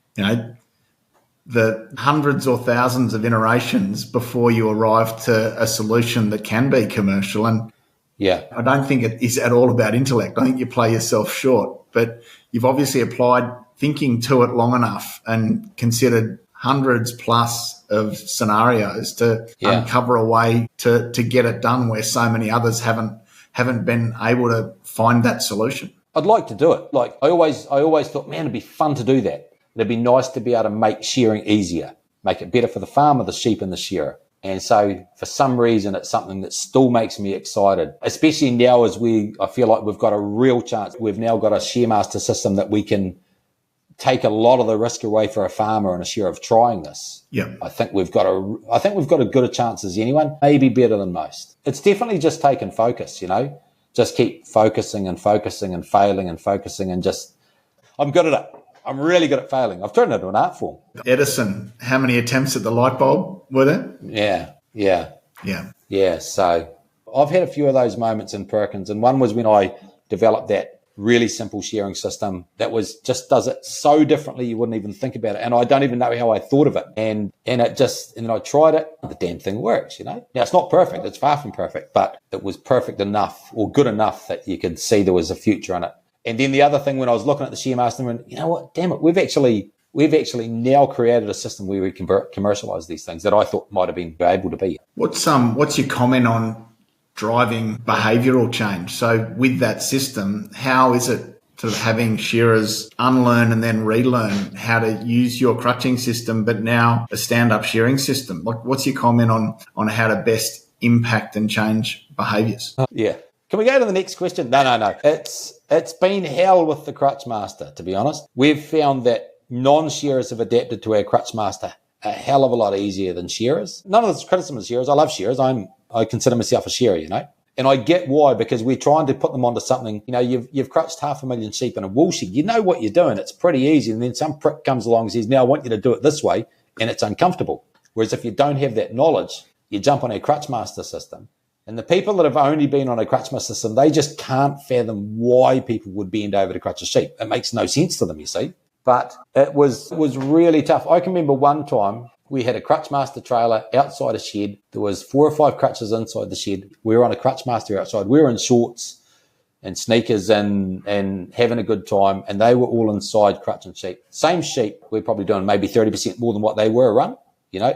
the hundreds or thousands of iterations before you arrive to a solution that can be commercial. And yeah, I don't think it is at all about intellect. I think you play yourself short, but you've obviously applied thinking to it long enough and considered hundreds plus of scenarios to uncover a way to get it done where so many others haven't been able to find that solution. I'd like to do it. Like I always thought, man, it'd be fun to do that. It'd be nice to be able to make shearing easier, make it better for the farmer, the sheep, and the shearer. And so for some reason, it's something that still makes me excited, especially now as I feel like we've got a real chance. We've now got a ShearMaster system that we can take a lot of the risk away for a farmer and a shearer of trying this. Yeah. I think we've got as good a chance as anyone, maybe better than most. It's definitely just taking focus, just keep focusing and focusing and failing and focusing, and I'm good at it. I'm really good at failing. I've turned it into an art form. Edison, how many attempts at the light bulb were there? Yeah. So I've had a few of those moments in Perkinz, and one was when I developed that really simple shearing system that does it so differently you wouldn't even think about it. And I don't even know how I thought of it. And then I tried it. The damn thing works, Now, it's not perfect. It's far from perfect, but it was perfect enough, or good enough, that you could see there was a future in it. And then the other thing, when I was looking at the ShearMaster, I went, you know what, damn it, we've actually now created a system where we can commercialize these things that I thought might have been able to be. What's your comment on driving behavioural change? So with that system, how is it sort of having shearers unlearn and then relearn how to use your crutching system, but now a stand-up shearing system? What's your comment on how to best impact and change behaviours? Yeah. Can we go to the next question? No. It's been hell with the CrutchMaster, to be honest. We've found that non-shearers have adapted to our CrutchMaster a hell of a lot easier than shearers. None of this criticism of shearers. I love shearers. I consider myself a shearer, And I get why, because we're trying to put them onto something. You've crutched 500,000 sheep in a wool shed. You know what you're doing. It's pretty easy. And then some prick comes along and says, now I want you to do it this way, and it's uncomfortable. Whereas if you don't have that knowledge, you jump on a CrutchMaster system. And the people that have only been on a CrutchMaster system, they just can't fathom why people would bend over to crutch a sheep. It makes no sense to them, you see. But it was really tough. I can remember one time We had a CrutchMaster trailer outside a shed. There was 4 or 5 crutches inside the shed. We were on a CrutchMaster outside. We were in shorts and sneakers and having a good time, and they were all inside crutching sheep. Same sheep, we're probably doing maybe 30% more than what they were a run,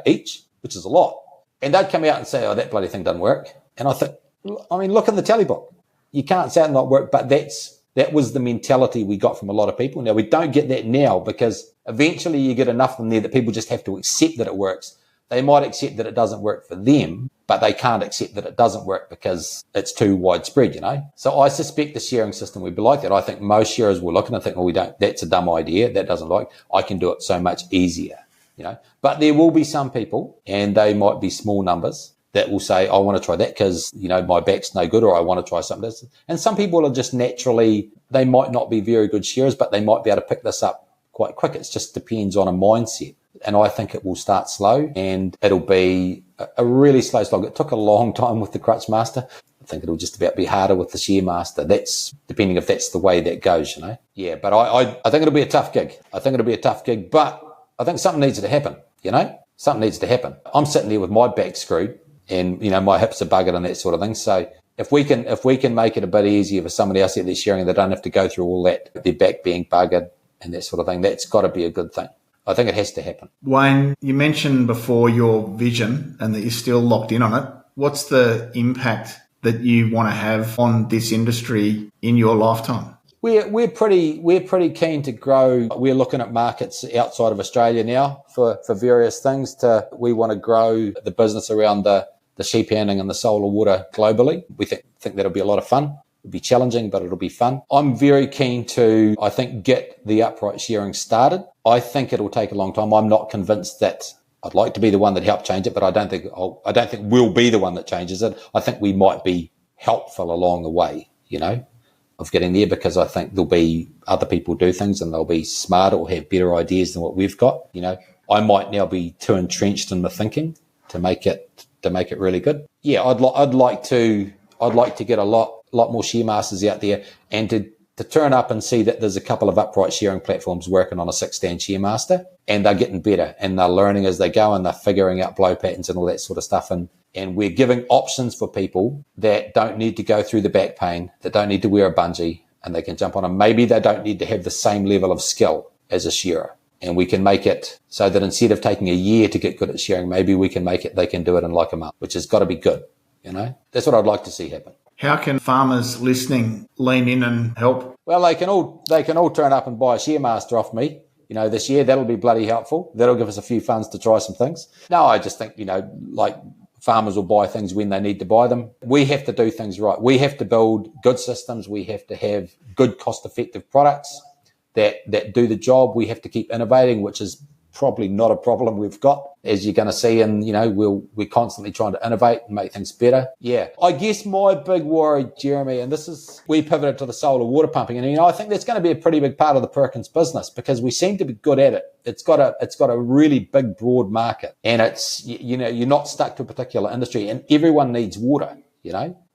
each, which is a lot. And they'd come out and say, oh, that bloody thing doesn't work. And I think, look in the tally book. You can't say it not work, but that was the mentality we got from a lot of people. Now, we don't get that now because eventually you get enough of them there that people just have to accept that it works. They might accept that it doesn't work for them, but they can't accept that it doesn't work because it's too widespread, So I suspect the shearing system would be like that. I think most shearers will look and think, that's a dumb idea. That doesn't work. I can do it so much easier, But there will be some people, and they might be small numbers, that will say, I want to try that because, my back's no good, or I want to try something else. And some people are just naturally, they might not be very good shearers, but they might be able to pick this up quite quick. It just depends on a mindset. And I think it will start slow and it'll be a really slow slog. It took a long time with the CrutchMaster. I think it'll just about be harder with the ShearMaster. That's depending if that's the way that goes, Yeah, but I think it'll be a tough gig. But I think something needs to happen, Something needs to happen. I'm sitting there with my back screwed and, my hips are buggered and that sort of thing. So if we can make it a bit easier for somebody else out there shearing, they don't have to go through all that, their back being buggered and that sort of thing, that's got to be a good thing. I think it has to happen. Wayne, you mentioned before your vision and that you're still locked in on it. What's the impact that you want to have on this industry in your lifetime? We're pretty keen to grow. We're looking at markets outside of Australia now for various things. We want to grow the business around the sheep handling and the solar water globally. We think that'll be a lot of fun. It'll be challenging, but it'll be fun. I'm very keen to, I think, get the upright shearing started. I think it'll take a long time. I'm not convinced that I'd like to be the one that helped change it, but I don't think we'll be the one that changes it. I think we might be helpful along the way, of getting there, because I think there'll be other people do things and they'll be smarter or have better ideas than what we've got. I might now be too entrenched in the thinking to make it really good. Yeah, I'd like to get a lot more ShearMasters out there and to turn up and see that there's a couple of upright shearing platforms working on a 6-stand ShearMaster, and they're getting better and they're learning as they go and they're figuring out blow patterns and all that sort of stuff. And we're giving options for people that don't need to go through the back pain, that don't need to wear a bungee, and they can jump on them. Maybe they don't need to have the same level of skill as a shearer. And we can make it so that instead of taking a year to get good at shearing, maybe we can make it, they can do it in like a month, which has got to be good. That's what I'd like to see happen. How can farmers listening lean in and help? Well, they can all turn up and buy a ShearMaster off me, this year. That'll be bloody helpful. That'll give us a few funds to try some things. No, I just think, farmers will buy things when they need to buy them. We have to do things right. We have to build good systems. We have to have good cost-effective products that do the job. We have to keep innovating, which is probably not a problem we've got, as you're going to see. And, we're constantly trying to innovate and make things better. Yeah. I guess my big worry, Jeremy, and we pivoted to the solar water pumping. And, I think that's going to be a pretty big part of the Perkinz business because we seem to be good at it. It's got a really big, broad market, and it's, you're not stuck to a particular industry, and everyone needs water,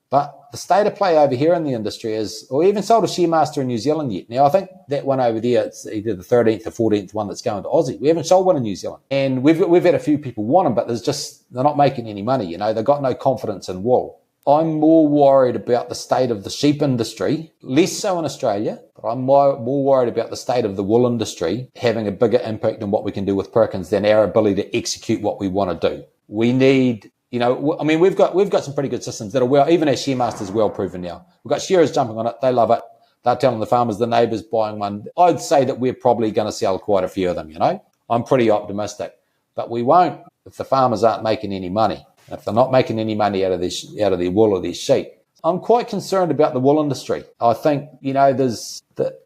But the state of play over here in the industry is, or even sold a ShearMaster in New Zealand yet. Now, I think that one over there, it's either the 13th or 14th one that's going to Aussie. We haven't sold one in New Zealand. And we've had a few people want them, but they're not making any money, They've got no confidence in wool. I'm more worried about the state of the sheep industry, less so in Australia, but I'm more worried about the state of the wool industry having a bigger impact on what we can do with Perkinz than our ability to execute what we want to do. We need... we've got some pretty good systems that are even our ShearMaster's well proven now. We've got shearers jumping on it. They love it. They're telling the farmers, the neighbours buying one. I'd say that we're probably going to sell quite a few of them, I'm pretty optimistic. But we won't if the farmers aren't making any money. If they're not making any money out of their wool or their sheep. I'm quite concerned about the wool industry. I think,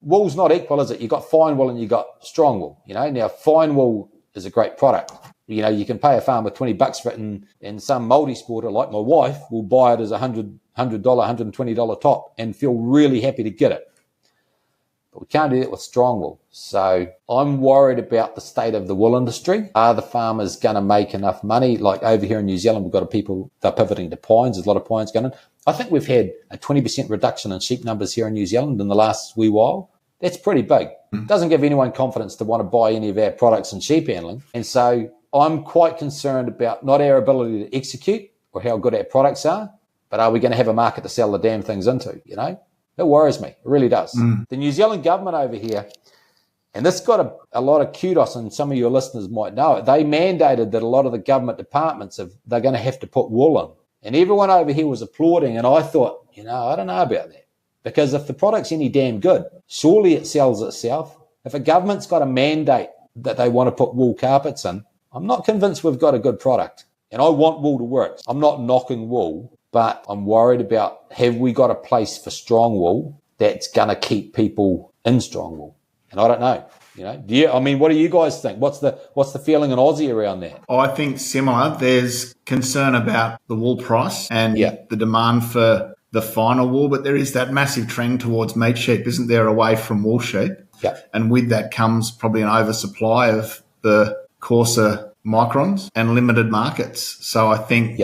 wool's not equal, is it? You've got fine wool and you've got strong wool, Now, fine wool is a great product. You can pay a farmer $20 for it, and some multi-sporter like my wife will buy it as $100, $120 top and feel really happy to get it. But we can't do that with strong wool. So I'm worried about the state of the wool industry. Are the farmers going to make enough money? Like over here in New Zealand, we've got they're pivoting to pines. There's a lot of pines going in. I think we've had a 20% reduction in sheep numbers here in New Zealand in the last wee while. That's pretty big. It doesn't give anyone confidence to want to buy any of our products in sheep handling. And so I'm quite concerned about not our ability to execute or how good our products are, but are we going to have a market to sell the damn things into, you know? It worries me. It really does. The New Zealand government over here, and this got a lot of kudos, and some of your listeners might know it, they mandated that a lot of the government departments, they're going to have to put wool in. And everyone over here was applauding, and I thought, you know, I don't know about that. Because if the product's any damn good, surely it sells itself. If a government's got a mandate that they want to put wool carpets in, I'm not convinced we've got a good product. And I want wool to work. I'm not knocking wool, but I'm worried about, have we got a place for strong wool that's going to keep people in strong wool? And I don't know. You know, what do you guys think? What's the feeling in Aussie around that? I think similar. There's concern about the wool price and the demand for the finer wool, but there is that massive trend towards meat sheep, isn't there, away from wool sheep? Yeah. And with that comes probably an oversupply of the coarser microns and limited markets. So I think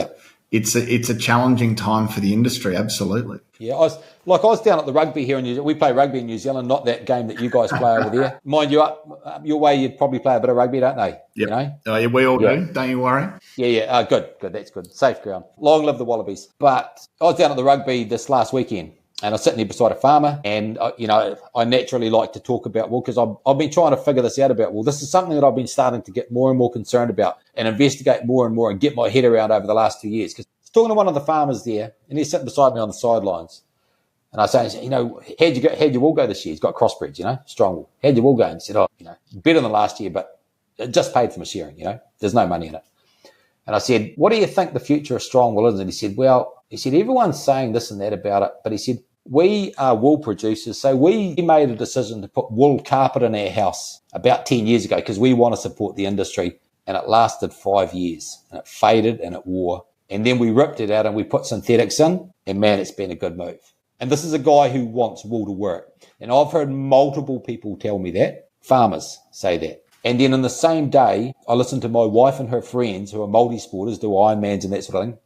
it's a challenging time for the industry, absolutely. Yeah, I was down at the rugby here in New Zealand. We play rugby in New Zealand, not that game that you guys play over there. Mind you, up your way, you'd probably play a bit of rugby, don't they? Yep. You know? Oh, yeah, we all do. Don't you worry. Yeah. Good. That's good. Safe ground. Long live the Wallabies. But I was down at the rugby this last weekend, and I was sitting there beside a farmer, and I naturally like to talk about wool because I've been trying to figure this out about wool. This is something that I've been starting to get more and more concerned about and investigate more and more and get my head around over the last 2 years. Because I was talking to one of the farmers there, and he's sitting beside me on the sidelines. And I say, you know, how'd your wool go this year? He's got crossbreds, you know, strong wool. How'd your wool go? And he said, better than last year, but it just paid for my shearing, you know. There's no money in it. And I said, what do you think the future of strong wool is? And he said, everyone's saying this and that about it. But he said, we are wool producers, so we made a decision to put wool carpet in our house about 10 years ago because we want to support the industry. And it lasted 5 years. And it faded and it wore. And then we ripped it out and we put synthetics in. And, man, it's been a good move. And this is a guy who wants wool to work. And I've heard multiple people tell me that. Farmers say that. And then in the same day, I listened to my wife and her friends who are multi-sporters, do Ironmans and that sort of thing.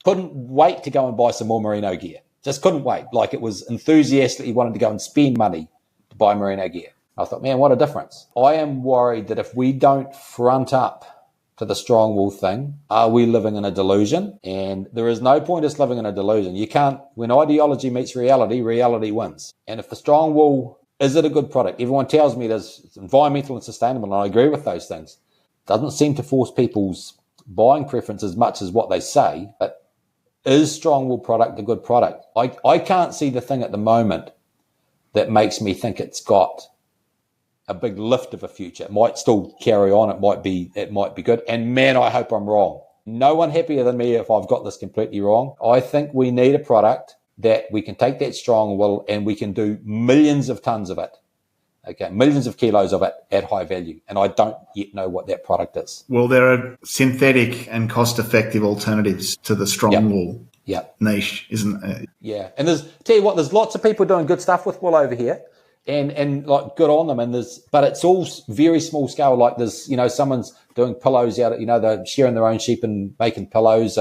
Couldn't wait to go and buy some more merino gear. Just couldn't wait. Like it was enthusiastically wanted to go and spend money to buy merino gear. I thought, man, what a difference. I am worried that if we don't front up to the strong wool thing, are we living in a delusion? And there is no point us living in a delusion. You can't, when ideology meets reality, reality wins. And if the strong wool, is it a good product? Everyone tells me it's environmental and sustainable, and I agree with those things. Doesn't seem to force people's buying preference as much as what they say, but is strong wool product a good product? I can't see the thing at the moment that makes me think it's got a big lift of a future. It might still carry on. It might be good. And man, I hope I'm wrong. No one happier than me if I've got this completely wrong. I think we need a product that we can take that strong wool and we can do millions of tons of it. Okay, millions of kilos of it at high value. And I don't yet know what that product is. Well, there are synthetic and cost-effective alternatives to the strong wool niche, isn't there? Yeah. And there's lots of people doing good stuff with wool over here. And like good on them, but it's all very small scale. Like there's, someone's doing pillows out, they're shearing their own sheep and making pillows,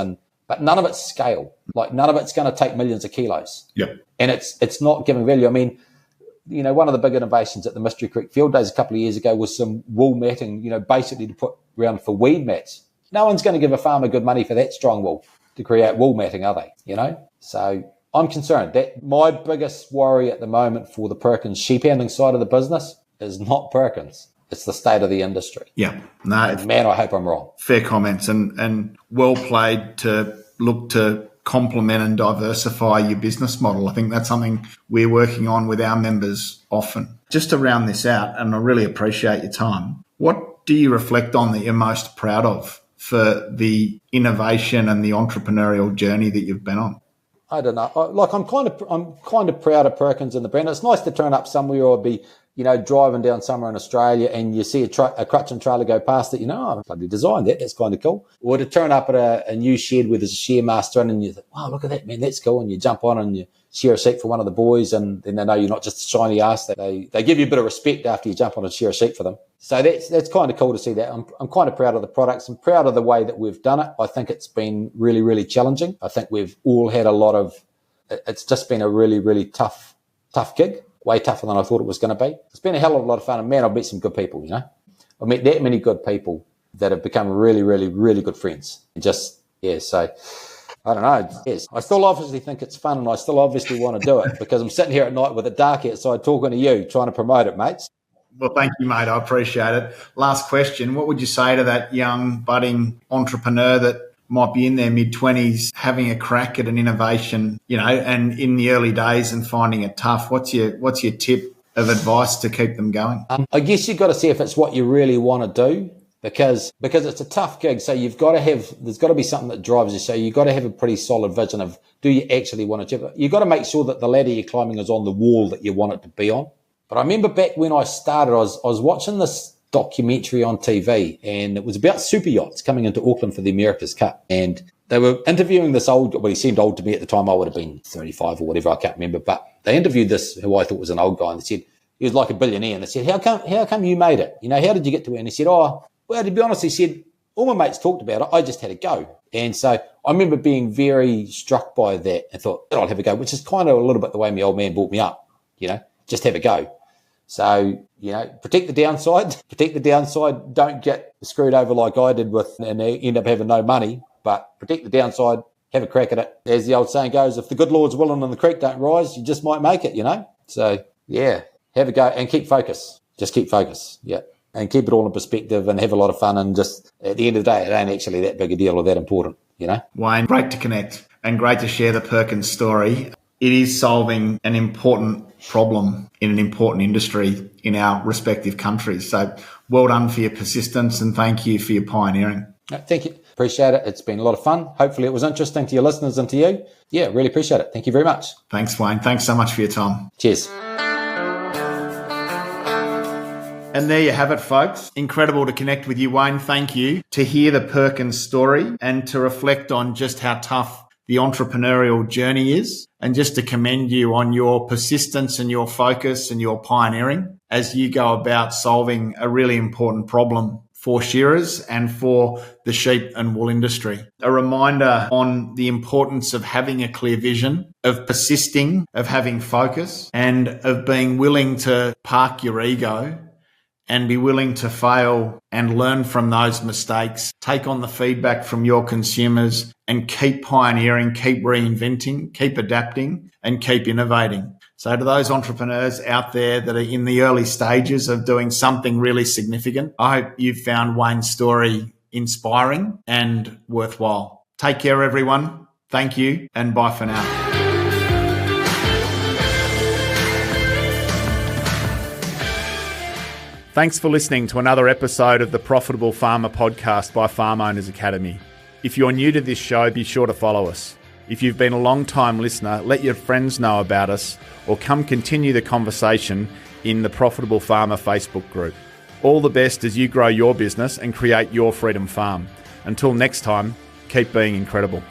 but none of it's scale. Like none of it's going to take millions of kilos. Yeah. And it's not giving value. I mean, one of the big innovations at the Mystery Creek Field Days a couple of years ago was some wool matting, basically to put around for weed mats. No one's going to give a farmer good money for that strong wool to create wool matting, are they? So I'm concerned that my biggest worry at the moment for the Perkinz sheep handling side of the business is not Perkinz. It's the state of the industry. Yeah. No. Man, I hope I'm wrong. Fair comments and well played to look to complement and diversify your business model. I think that's something we're working on with our members often. Just to round this out, and I really appreciate your time, what do you reflect on that you're most proud of for the innovation and the entrepreneurial journey that you've been on? I don't know. I'm kind of proud of Perkinz and the brand. It's nice to turn up somewhere or be, driving down somewhere in Australia and you see a crutch and trailer go past it. I bloody designed that. That's kind of cool. Or to turn up at a new shed where there's a ShearMaster in and you think, wow, look at that, man, that's cool. And you jump on and you shear a sheep for one of the boys, and then they know you're not just a shiny ass. They give you a bit of respect after you jump on and shear a sheep for them. So that's kind of cool to see that. I'm kind of proud of the products. I'm proud of the way that we've done it. I think it's been really, really challenging. I think we've all had it's just been a really, really tough gig, way tougher than I thought it was going to be. It's been a hell of a lot of fun, and man, I've met some good people, I've met that many good people that have become really, really, really good friends. Just, yeah, so I don't know. Yes, I still obviously think it's fun, and I still obviously want to do it because I'm sitting here at night with it dark outside talking to you, trying to promote it, mates. Well, thank you, mate. I appreciate it. Last question. What would you say to that young budding entrepreneur that might be in their mid-20s having a crack at an innovation, and in the early days and finding it tough? What's your tip of advice to keep them going? I guess you've got to see if it's what you really want to do, because it's a tough gig. So there's got to be something that drives you. So you've got to have a pretty solid vision of, do you actually want to do it? You've got to make sure that the ladder you're climbing is on the wall that you want it to be on. But I remember back when I started, I was watching this documentary on TV, and it was about super yachts coming into Auckland for the America's Cup. And they were interviewing this he seemed old to me at the time. I would have been 35 or whatever, I can't remember. But they interviewed this, who I thought was an old guy, and they said, he was like a billionaire. And they said, how come you made it? How did you get to it? And he said, well, to be honest, he said, all my mates talked about it. I just had a go. And so I remember being very struck by that and thought, I'll have a go, which is kind of a little bit the way my old man brought me up, just have a go. So, protect the downside. Don't get screwed over like I did and end up having no money, but protect the downside, have a crack at it. As the old saying goes, if the good Lord's willing and the creek don't rise, you just might make it, So, yeah, have a go and keep focus. Just keep focus, yeah. And keep it all in perspective and have a lot of fun, and just at the end of the day, it ain't actually that big a deal or that important, Wayne, great to connect and great to share the Perkins story. It is solving an important problem in an important industry in our respective countries. So well done for your persistence, and thank you for your pioneering. Thank you. Appreciate it. It's been a lot of fun. Hopefully it was interesting to your listeners and to you. Yeah, really appreciate it. Thank you very much. Thanks, Wayne. Thanks so much for your time. Cheers. And there you have it, folks. Incredible to connect with you, Wayne. Thank you. To hear the Perkins story and to reflect on just how tough the entrepreneurial journey is, and just to commend you on your persistence and your focus and your pioneering as you go about solving a really important problem for shearers and for the sheep and wool industry. A reminder on the importance of having a clear vision, of persisting, of having focus, and of being willing to park your ego and be willing to fail and learn from those mistakes, take on the feedback from your consumers, and keep pioneering, keep reinventing, keep adapting, and keep innovating. So to those entrepreneurs out there that are in the early stages of doing something really significant, I hope you've found Wayne's story inspiring and worthwhile. Take care, everyone. Thank you, and bye for now. Thanks for listening to another episode of the Profitable Farmer podcast by Farm Owners Academy. If you're new to this show, be sure to follow us. If you've been a long-time listener, let your friends know about us, or come continue the conversation in the Profitable Farmer Facebook group. All the best as you grow your business and create your freedom farm. Until next time, keep being incredible.